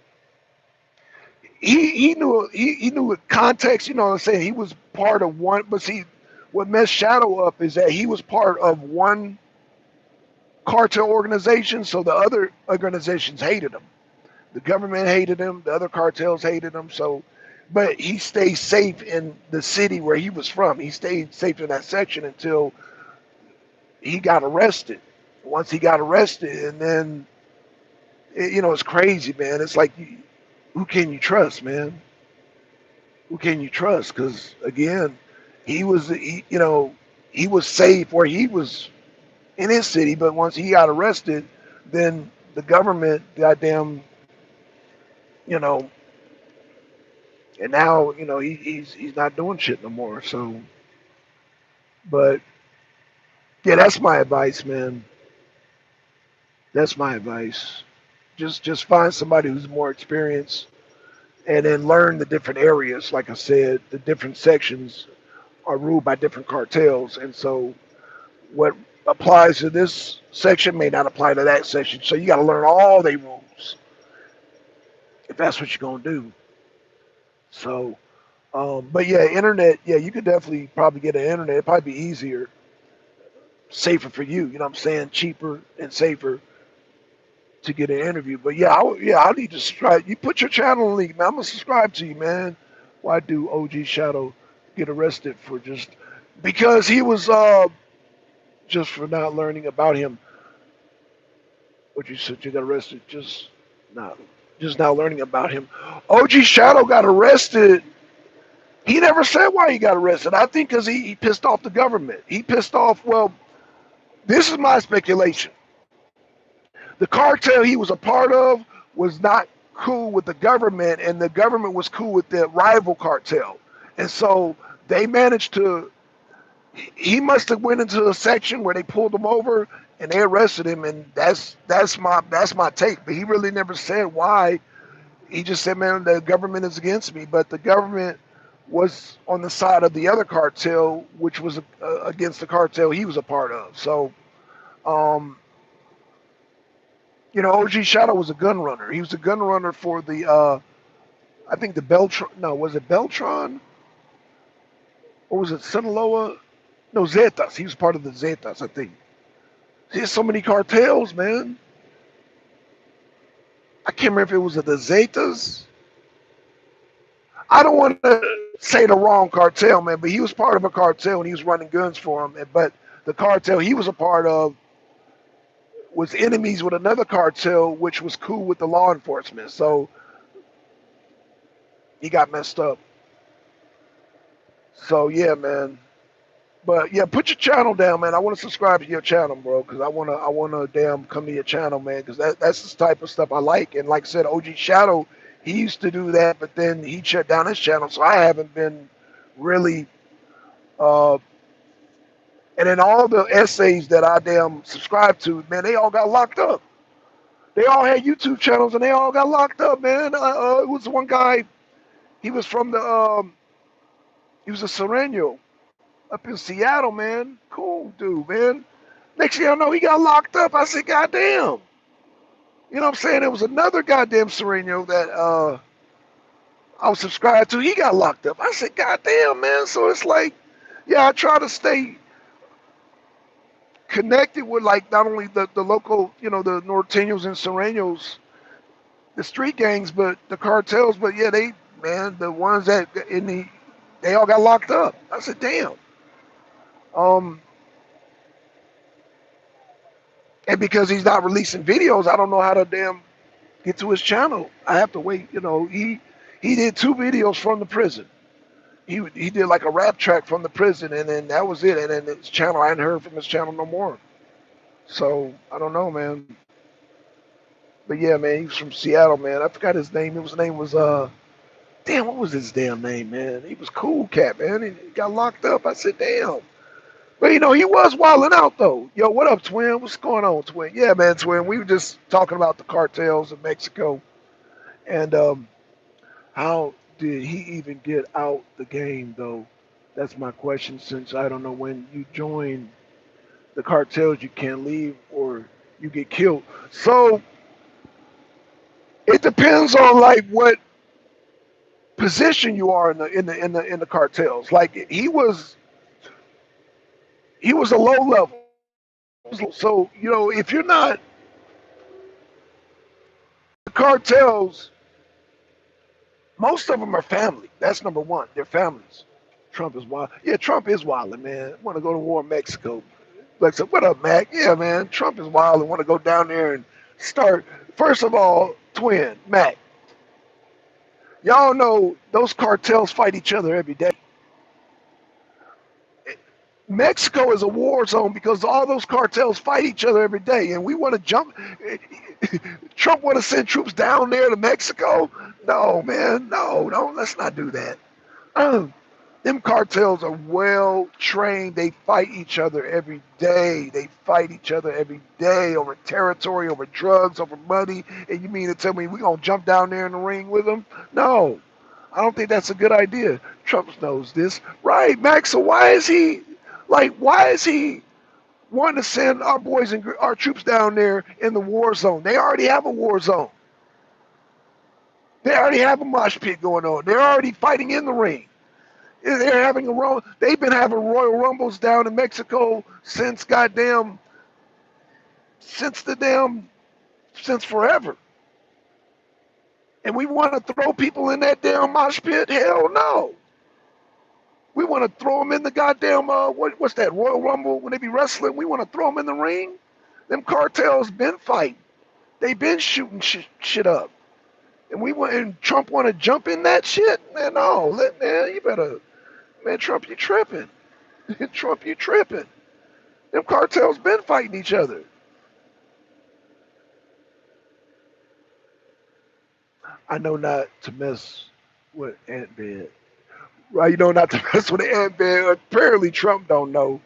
he knew context. You know what I'm saying? He was part of one. But see, what messed Shadow up is that he was part of one cartel organization. So the other organizations hated him. The government hated him. The other cartels hated him. So, but he stayed safe in the city where he was from. He stayed safe in that section until he got arrested. Once he got arrested, and then it's crazy, man. It's like, who can you trust, man? Who can you trust? Because again, he was safe where he was in his city, but once he got arrested, then the government, goddamn, you know, and now he's not doing shit no more. So, but yeah, that's my advice, man. That's my advice. Just find somebody who's more experienced, and then learn the different areas. Like I said, the different sections are ruled by different cartels, and so what applies to this section may not apply to that section. So you got to learn all their rules if that's what you're gonna do. So, but yeah, internet. Yeah, you could definitely probably get an internet. It'd probably be easier, safer for you. You know what I'm saying? Cheaper and safer to get an interview. But yeah, I need to subscribe. You put your channel link, man. I'm gonna subscribe to you, man. Why do OG Shadow get arrested for just because he was just for not learning about him? What you said, you got arrested not just not learning about him. OG Shadow got arrested. He never said why he got arrested. I think because he pissed off the government. He pissed off. Well, this is my speculation. The cartel he was a part of was not cool with the government, and the government was cool with the rival cartel. And so they managed to. He must have went into a section where they pulled him over and they arrested him, and that's my take. But he really never said why. He just said, "Man, the government is against me," but the government was on the side of the other cartel, which was against the cartel he was a part of. So. Um, OG Shadow was a gun runner. He was a gun runner for the, I think the Beltron. No, was it Beltron or was it Sinaloa? No, Zetas. He was part of the Zetas, I think. There's so many cartels, man. I can't remember if it was the Zetas. I don't want to say the wrong cartel, man, but he was part of a cartel and he was running guns for him. But the cartel he was a part of was enemies with another cartel, which was cool with the law enforcement. So he got messed up. So yeah, man. But yeah, put your channel down, man. I want to subscribe to your channel, bro, because I wanna damn come to your channel, man, because that's the type of stuff I like. And like I said, OG Shadow, he used to do that, but then he shut down his channel, so I haven't been really. Uh, and then all the essays that I damn subscribed to, man, they all got locked up. They all had YouTube channels, and they all got locked up, man. It was one guy. He was from the. He was a Sereno up in Seattle, man. Cool dude, man. Next thing I know, he got locked up. I said, God damn. You know what I'm saying? There was another goddamn Sereno that I was subscribed to. He got locked up. I said, God damn, man. So it's like, yeah, I try to stay connected with like not only the local, the Norteños and Serenos, the street gangs, but the cartels. But yeah, the ones that they all got locked up. I said, damn. Um, and because he's not releasing videos, I don't know how to damn get to his channel. I have to wait. He did 2 videos from the prison. He did like a rap track from the prison, and then that was it. And then his channel, I hadn't heard from his channel no more. So I don't know, man. But yeah, man, he was from Seattle, man. I forgot his name. His name was damn, what was his damn name, man? He was cool cat, man. He got locked up. I said, damn. But he was wilding out though. Yo, what up, Twin? What's going on, Twin? Yeah, man, Twin. We were just talking about the cartels of Mexico, and how did he even get out the game though? That's my question. Since I don't know, when you join the cartels, you can't leave or you get killed. So it depends on like what position you are in the cartels. Like he was a low level. So if you're not the cartels, most of them are family. That's number one. They're families. Trump is wild. Yeah, Trump is wild, man. Want to go to war in Mexico? Like, so what up, Mac? Yeah, man. Trump is wild and want to go down there and start. First of all, Twin Mac, y'all know those cartels fight each other every day. Mexico is a war zone because all those cartels fight each other every day, and we want to jump. Trump want to send troops down there to Mexico? No, man, no, no. Let's not do that. Them cartels are well trained. They fight each other every day. They fight each other every day over territory, over drugs, over money. And you mean to tell me we gonna jump down there in the ring with them? No, I don't think that's a good idea. Trump knows this, right, Max? So why is he wanting to send our boys and our troops down there in the war zone? They already have a war zone. They already have a mosh pit going on. They're already fighting in the ring. They're having They've been having Royal Rumbles down in Mexico since since forever. And we want to throw people in that damn mosh pit? Hell no. We want to throw them in the goddamn what's that Royal Rumble when they be wrestling? We want to throw them in the ring. Them cartels been fighting. They been shooting shit up. And Trump want to jump in that shit? Man, no, man, you better, man, Trump, you tripping. Trump, you tripping. Them cartels been fighting each other. I know not to mess with Ant Bed. Right, you know not to mess with the Ant Bed. Apparently Trump don't know.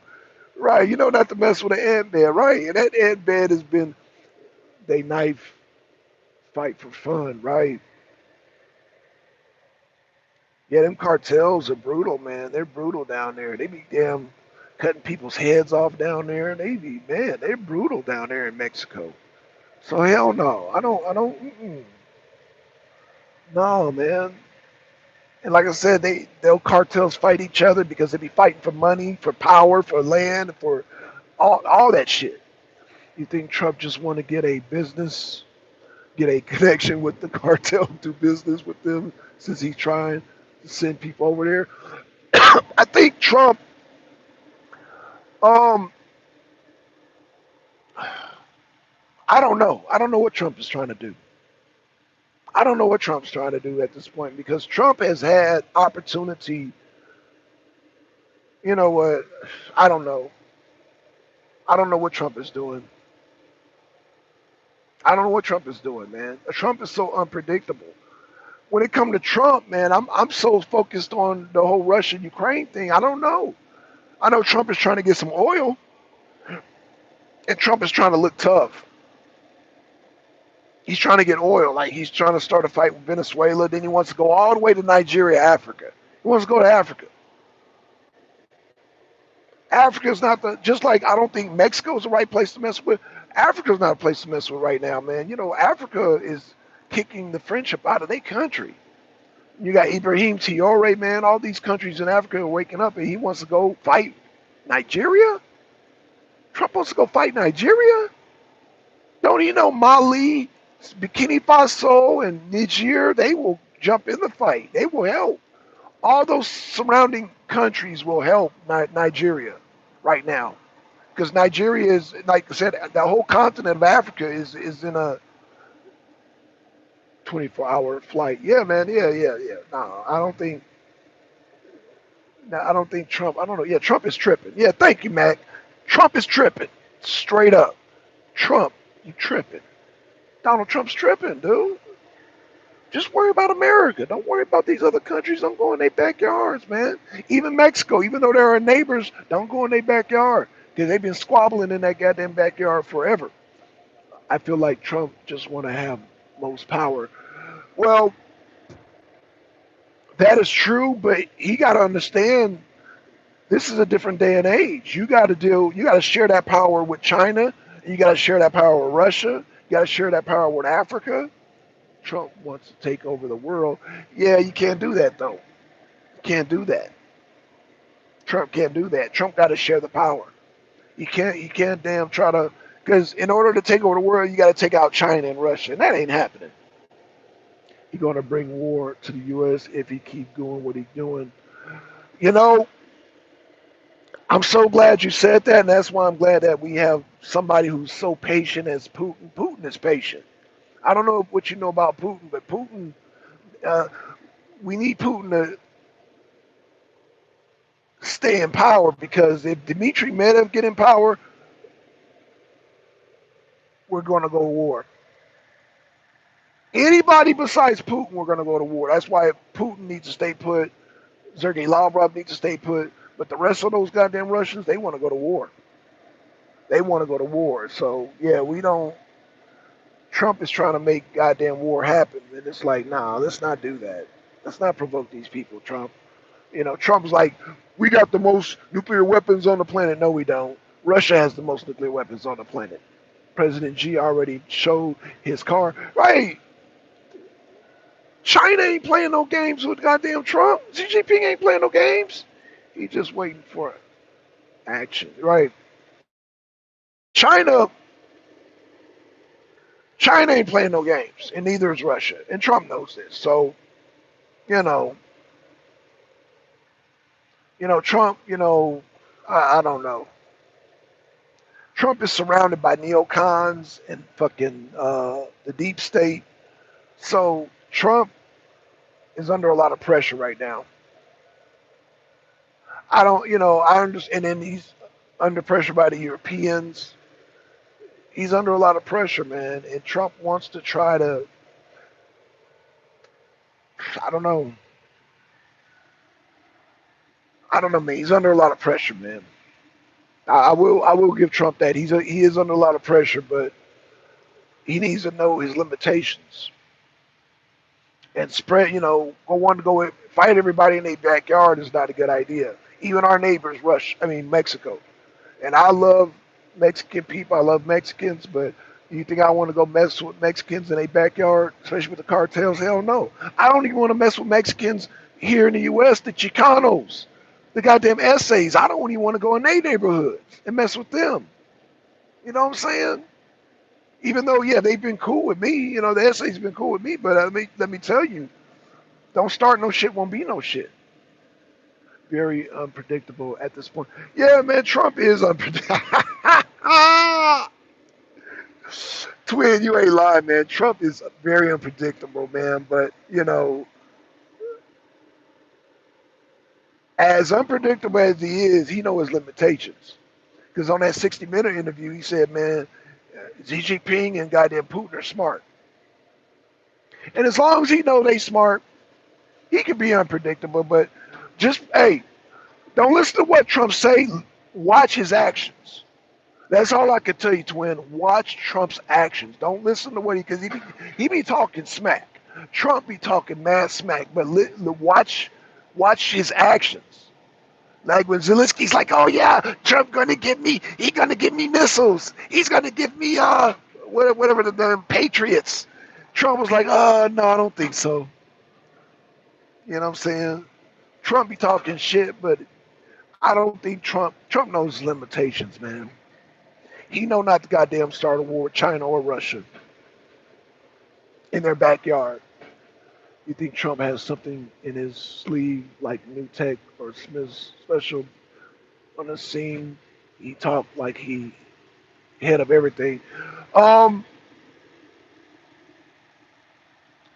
Right, you know not to mess with the Ant Bed, right? And that Ant Bed has been they knife fight for fun, right? Yeah, them cartels are brutal, man. They're brutal down there. They be damn cutting people's heads off down there. They're brutal down there in Mexico. So hell no. I don't, no, man. And like I said, they'll cartels fight each other because they be fighting for money, for power, for land, for all that shit. You think Trump just want to get a connection with the cartel, do business with them since he's trying to send people over there? I think Trump, um, I don't know. I don't know what Trump is trying to do. I don't know what Trump's trying to do at this point because Trump has had opportunity. You know what? I don't know. I don't know what Trump is doing. I don't know what Trump is doing, man. Trump is so unpredictable. When it comes to Trump, man, I'm so focused on the whole Russia Ukraine thing. I don't know. I know Trump is trying to get some oil, and Trump is trying to look tough. He's trying to get oil. Like he's trying to start a fight with Venezuela. Then he wants to go all the way to Nigeria, Africa. He wants to go to Africa. Africa's not the just like I don't think Mexico's the right place to mess with. Africa's not a place to mess with right now, man. You know, Africa is kicking the friendship out of their country. You got Ibrahim Traore, man. All these countries in Africa are waking up, and he wants to go fight Nigeria. Trump wants to go fight Nigeria. Don't you know Mali, Burkina Faso, and Niger? They will jump in the fight. They will help. All those surrounding countries will help Nigeria right now because Nigeria is, like I said, the whole continent of Africa is in a 24-hour flight. Yeah, man. Yeah. No, I don't think. No, I don't think Trump. I don't know. Yeah, Trump is tripping. Yeah, thank you, Mac. Trump is tripping. Straight up. Trump, you tripping. Donald Trump's tripping, dude. Just worry about America. Don't worry about these other countries. Don't go in their backyards, man. Even Mexico, even though they're our neighbors, don't go in their backyard because they've been squabbling in that goddamn backyard forever. I feel like Trump just want to have most power. Well, that is true, but he got to understand this is a different day and age. You got to deal. You got to share that power with China. You got to share that power with Russia. You got to share that power with Africa. Trump wants to take over the world. Yeah, you can't do that though. You can't do that. Trump can't do that. Trump got to share the power. You can't damn try to because in order to take over the world, you got to take out China and Russia, and that ain't happening. He's going to bring war to the U.S. if he keep doing what he's doing. You know, I'm so glad you said that, and that's why I'm glad that we have somebody who's so patient as Putin. Putin is patient. I don't know what you know about Putin, but Putin, uh, we need Putin to stay in power because if Dmitry Medvedev get in power, we're going to go to war. Anybody besides Putin, we're going to go to war. That's why Putin needs to stay put. Sergei Lavrov needs to stay put. But the rest of those goddamn Russians, they want to go to war. They want to go to war. So, yeah, we don't. Trump is trying to make goddamn war happen. And it's like, nah, let's not do that. Let's not provoke these people, Trump. You know, Trump's like, we got the most nuclear weapons on the planet. No, we don't. Russia has the most nuclear weapons on the planet. President Xi already showed his car. Right. China ain't playing no games with goddamn Trump. Xi Jinping ain't playing no games. He's just waiting for action. Right. China China ain't playing no games, and neither is Russia. And Trump knows this. So, you know, Trump, I don't know. Trump is surrounded by neocons and fucking the deep state. So Trump is under a lot of pressure right now. I don't, I understand. And then he's under pressure by the Europeans. He's under a lot of pressure, man. And Trump wants to try to, I don't know. I don't know, man. He's under a lot of pressure, man. I will give Trump that. He is under a lot of pressure, but he needs to know his limitations and spread. Go fight everybody in their backyard is not a good idea. Even our neighbors, Mexico, and I love Mexican people. I love Mexicans, but you think I want to go mess with Mexicans in their backyard, especially with the cartels? Hell no. I don't even want to mess with Mexicans here in the U.S. The Chicanos, the goddamn essays. I don't even want to go in their neighborhoods and mess with them. You know what I'm saying? Even though, yeah, they've been cool with me. The essays been cool with me. But let me tell you, don't start no shit, won't be no shit. Very unpredictable at this point. Yeah, man, Trump is unpredictable. Twin, you ain't lying, man. Trump is very unpredictable, man. But as unpredictable as he knows his limitations. Because on that 60-minute interview, he said, man, Xi Jinping and goddamn Putin are smart. And as long as he know they smart, he can be unpredictable. But just, hey, don't listen to what Trump say. Watch his actions. That's all I can tell you, twin. Watch Trump's actions. Don't listen to what because he be talking smack. Trump be talking mad smack, but watch his actions. Like when Zelensky's like, "Oh yeah, Trump gonna give me, he gonna give me missiles. He's gonna give me whatever the damn Patriots." Trump was like, no, I don't think so." You know what I'm saying? Trump be talking shit, but I don't think Trump knows his limitations, man. He know not to goddamn start a war with China or Russia in their backyard. You think Trump has something in his sleeve like new tech or Smith's special on the scene? He talked like he head of everything. Um,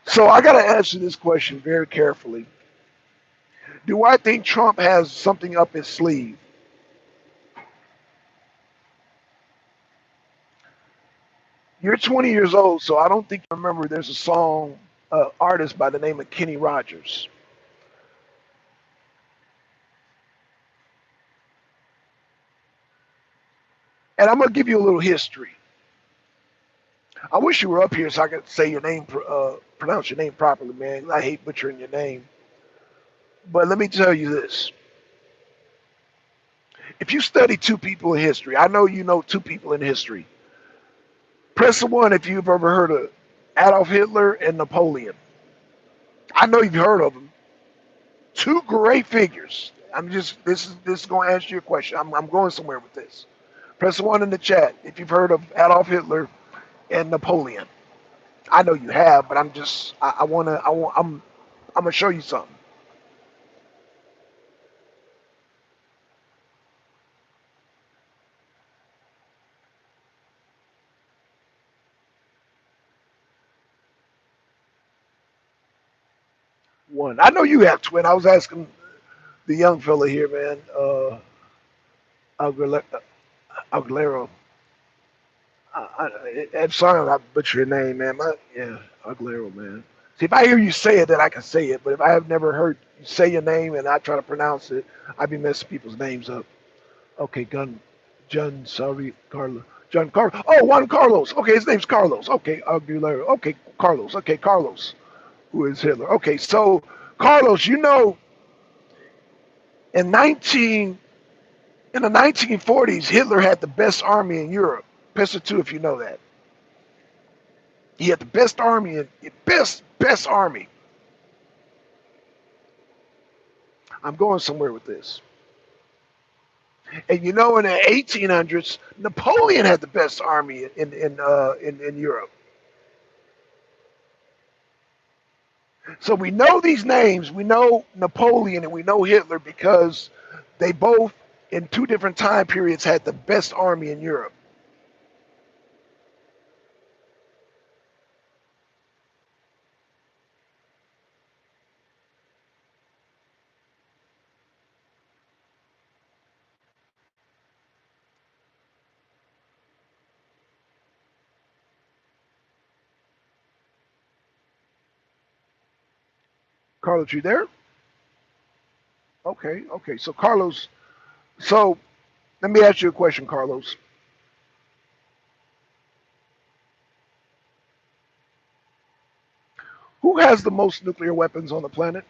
so I got to answer this question very carefully. Do I think Trump has something up his sleeve? You're 20 years old, so I don't think you remember there's a song artist by the name of Kenny Rogers. And I'm going to give you a little history. I wish you were up here so I could say your name, pronounce your name properly, man. I hate butchering your name. But let me tell you this. If you study two people in history, I know you know two people in history. Press the one if you've ever heard of Adolf Hitler and Napoleon. I know you've heard of them. Two great figures. This is going to answer your question. I'm going somewhere with this. Press the one in the chat if you've heard of Adolf Hitler and Napoleon. I know you have, but I'm gonna show you something. One. I know you have, twin. I was asking the young fella here, man. Aguilera. Aguilera. I'm sorry I butchered your name, man. Yeah, Aguilera, man. See, if I hear you say it, then I can say it. But if I have never heard you say your name and I try to pronounce it, I'd be messing people's names up. Okay, John, sorry, Carlos. John Carlos. Oh, Juan Carlos. Okay, his name's Carlos. Okay, Aguilera. Okay, Carlos. Okay, Carlos, who is Hitler. Okay, so Carlos, in 19 in the 1940s, Hitler had the best army in Europe. Pester two, if you know that. He had the best army in best army. I'm going somewhere with this. And in the 1800s, Napoleon had the best army in Europe. So we know these names. We know Napoleon and we know Hitler because they both, in two different time periods, had the best army in Europe. Carlos, you there? Okay, okay. So Carlos, so let me ask you a question, Carlos. Who has the most nuclear weapons on the planet?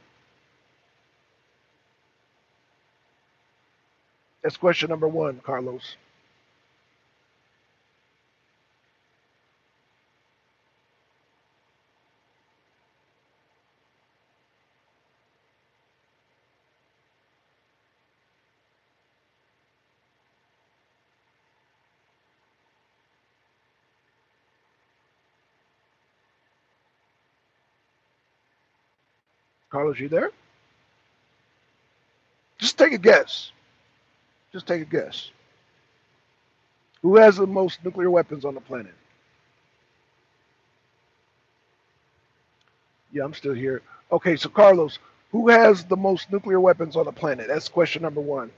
That's question number one, Carlos. Carlos, you there? Just take a guess. Just take a guess. Who has the most nuclear weapons on the planet? Yeah, I'm still here. Okay, so Carlos, who has the most nuclear weapons on the planet? That's question number one.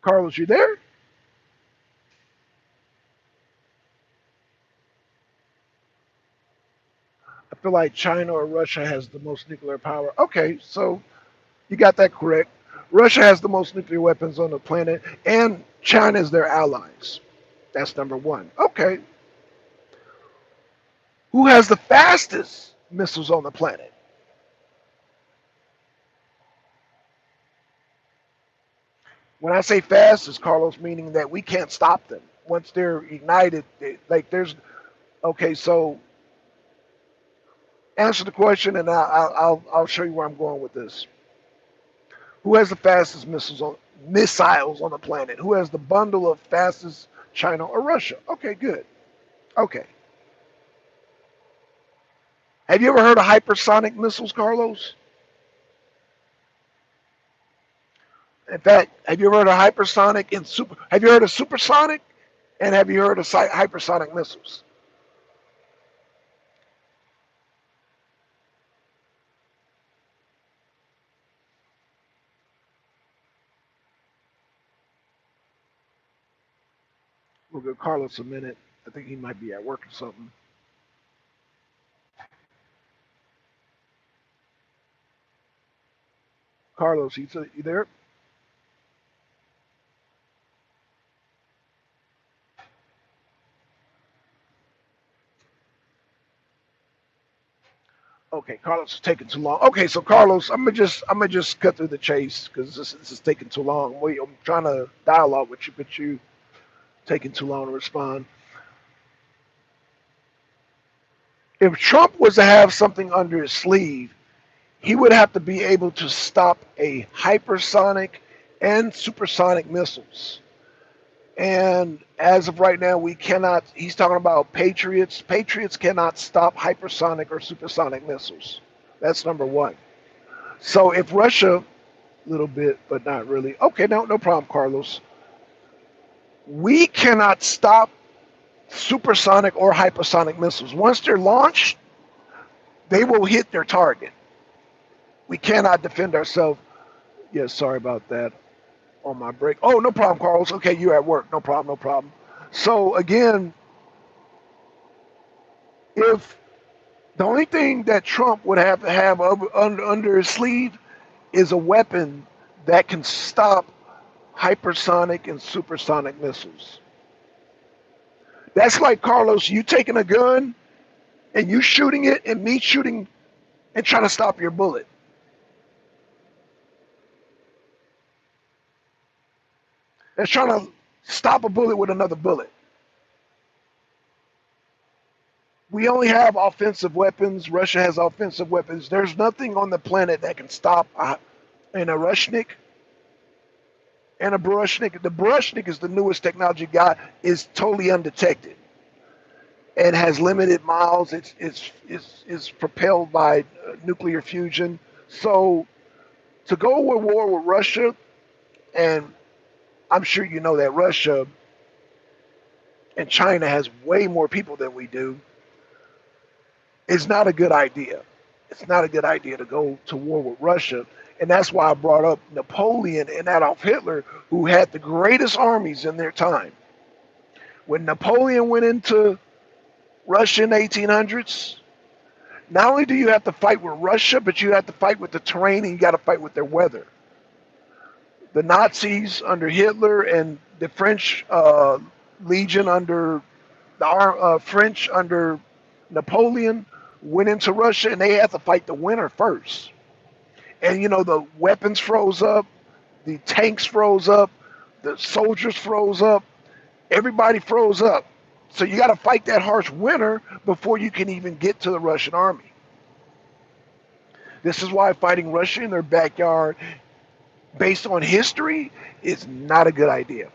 Carlos, you there? I feel like China or Russia has the most nuclear power. Okay, so you got that correct. Russia has the most nuclear weapons on the planet, and China is their allies. That's number one. Okay, who has the fastest missiles on the planet? When I say fastest, Carlos, meaning that we can't stop them once they're ignited. Like there's okay. So answer the question, and I'll show you where I'm going with this. Who has the fastest missiles on the planet? Who has the bundle of fastest, China or Russia? Okay, good. Okay. Have you ever heard of hypersonic missiles, Carlos? In fact, have you ever heard of hypersonic and super? Have you heard of supersonic? And have you heard of hypersonic missiles? We'll give Carlos a minute. I think he might be at work or something. Carlos, you there? Okay, Carlos is taking too long. Okay, so Carlos, I'm gonna just cut through the chase because this is taking too long. I'm trying to dialogue with you, but you taking too long to respond. If Trump was to have something under his sleeve, he would have to be able to stop a hypersonic and supersonic missiles. And as of right now, we cannot. He's talking about Patriots. Patriots cannot stop hypersonic or supersonic missiles. That's number one. So if Russia, a little bit, but not really. Okay, no problem, Carlos. We cannot stop supersonic or hypersonic missiles. Once they're launched, they will hit their target. We cannot defend ourselves. Yeah, sorry about that on my break. Oh, no problem, Carlos. Okay, you're at work. No problem, no problem. So again, if the only thing that Trump would have to have under his sleeve is a weapon that can stop hypersonic and supersonic missiles. That's like Carlos, you taking a gun and you shooting it, and me shooting and trying to stop your bullet. That's trying to stop a bullet with another bullet. We only have offensive weapons. Russia has offensive weapons. There's nothing on the planet that can stop an Arushnik and a Barushnik. The Barushnik is the newest technology got, is totally undetected and has limited miles. It's propelled by nuclear fusion. So to go to war with Russia, and I'm sure you know that Russia and China has way more people than we do, is not a good idea. It's not a good idea to go to war with Russia. And that's why I brought up Napoleon and Adolf Hitler, who had the greatest armies in their time. When Napoleon went into Russia in the 1800s, not only do you have to fight with Russia, but you have to fight with the terrain and you got to fight with their weather. The Nazis under Hitler and the French Legion under the French under Napoleon went into Russia and they had to fight the winter first. And the weapons froze up, the tanks froze up, the soldiers froze up, everybody froze up. So you got to fight that harsh winter before you can even get to the Russian army. This is why fighting Russia in their backyard, based on history, is not a good idea.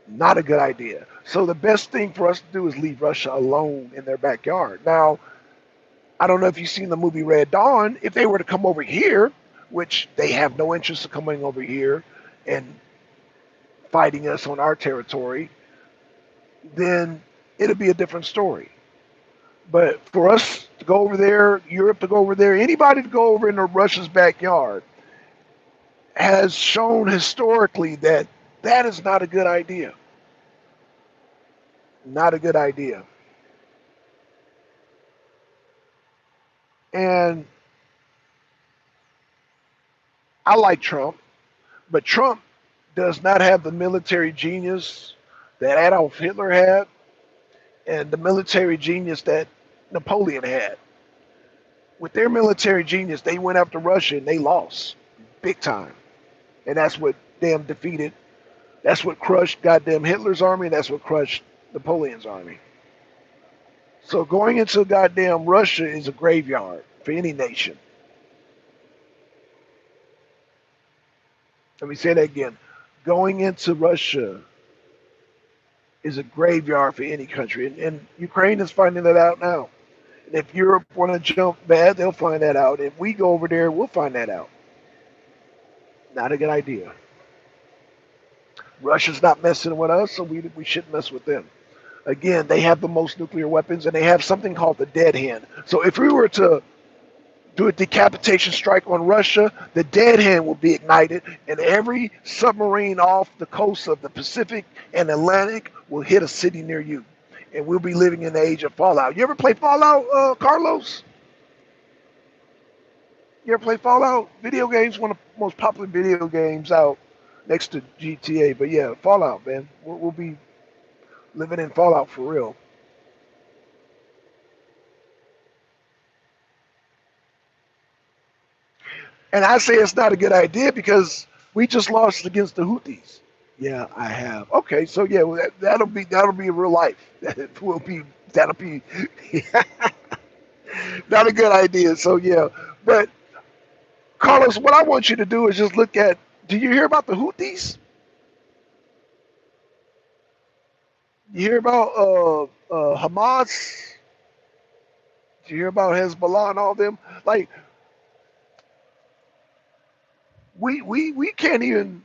Not a good idea. So the best thing for us to do is leave Russia alone in their backyard. Now, I don't know if you've seen the movie Red Dawn. If they were to come over here, which they have no interest in coming over here and fighting us on our territory, then it'll be a different story. But for us to go over there, Europe to go over there, anybody to go over into Russia's backyard has shown historically that that is not a good idea. Not a good idea. And I like Trump, but Trump does not have the military genius that Adolf Hitler had and the military genius that Napoleon had. With their military genius, they went after Russia and they lost big time. And that's what damn defeated, that's what crushed goddamn Hitler's army, and that's what crushed Napoleon's army. So going into goddamn Russia is a graveyard for any nation. Let me say that again. Going into Russia is a graveyard for any country. And Ukraine is finding that out now. And if Europe want to jump bad, they'll find that out. If we go over there, we'll find that out. Not a good idea. Russia's not messing with us, so we shouldn't mess with them. Again, they have the most nuclear weapons, and they have something called the dead hand. So if we were to do a decapitation strike on Russia, the dead hand will be ignited, and every submarine off the coast of the Pacific and Atlantic will hit a city near you. And we'll be living in the age of Fallout. You ever play Fallout, Carlos? You ever play Fallout? Video games, one of the most popular video games out next to GTA. But yeah, Fallout, man. We'll be living in Fallout for real. And I say it's not a good idea because we just lost against the Houthis. Yeah, I have. Okay, so yeah, well, that'll be real life. That will be that'll be not a good idea. So yeah, but Carlos, what I want you to do is just look at. Do you hear about the Houthis? You hear about Hamas? Do you hear about Hezbollah and all them? Like we can't even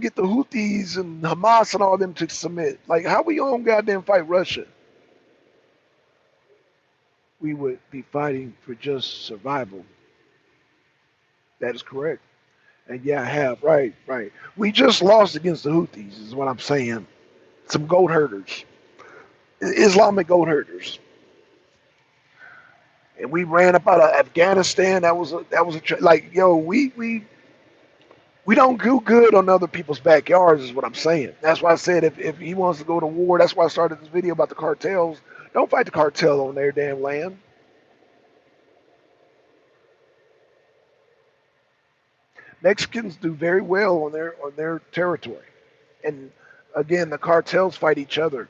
get the Houthis and Hamas and all them to submit. Like how we gonna goddamn fight Russia? We would be fighting for just survival. That is correct. And yeah, I have. Right, right. We just lost against the Houthis, is what I'm saying. Some goat herders, Islamic goat herders. And we ran up out of Afghanistan. Like, yo, we don't do good on other people's backyards, is what I'm saying. That's why I said if he wants to go to war, that's why I started this video about the cartels. Don't fight the cartel on their damn land. Mexicans do very well on their territory. And again, the cartels fight each other.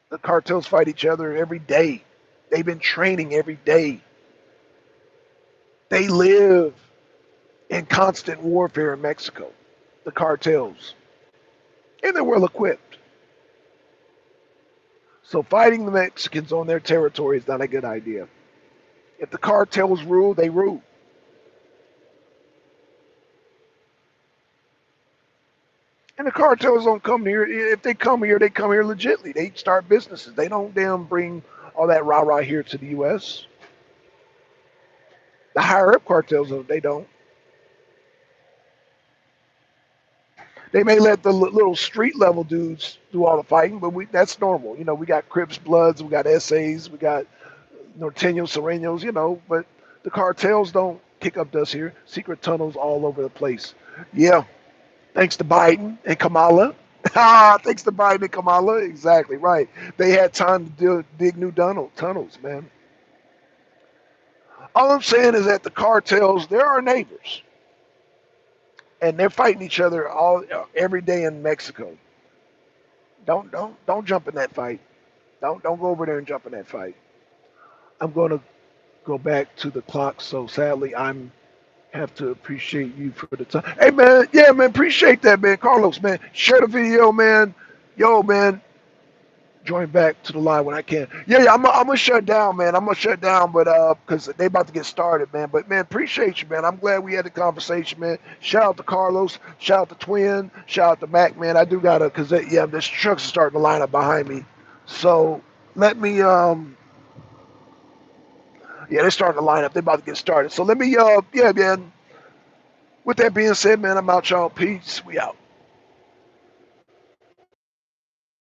The cartels fight each other every day. They've been training every day. They live in constant warfare in Mexico, the cartels. And they're well equipped. So fighting the Mexicans on their territory is not a good idea. If the cartels rule, they rule. And the cartels don't come here. If they come here, they come here legitly. They start businesses. They don't damn bring all that rah-rah here to the U.S. The higher up cartels, they don't. They may let the little street level dudes do all the fighting, but that's normal. We got Crips, Bloods, we got SAs, we got Norteños, Serenos, but the cartels don't kick up dust here. Secret tunnels all over the place. Yeah, thanks to Biden and Kamala. Thanks to Biden and Kamala. Exactly, right. They had time to dig new tunnels, man. All I'm saying is that the cartels, they're our neighbors. And they're fighting each other every day in Mexico. Don't jump in that fight. Don't go over there and jump in that fight. I'm going to go back to the clock. So sadly, I'm Have to appreciate you for the time. Hey man, yeah man, appreciate that man, Carlos man. Share the video man. Yo man, join back to the line when I can. Yeah, yeah, I'm gonna shut down, man. I'm gonna shut down, but because they about to get started, man. But man, appreciate you, man. I'm glad we had the conversation, man. Shout out to Carlos, shout out to Twin, shout out to Mac, man. I do gotta, cause yeah, this trucks are starting to line up behind me. So let me, yeah, they're starting to line up. They're about to get started. So let me, yeah, man. With that being said, man, I'm out, y'all. Peace. We out.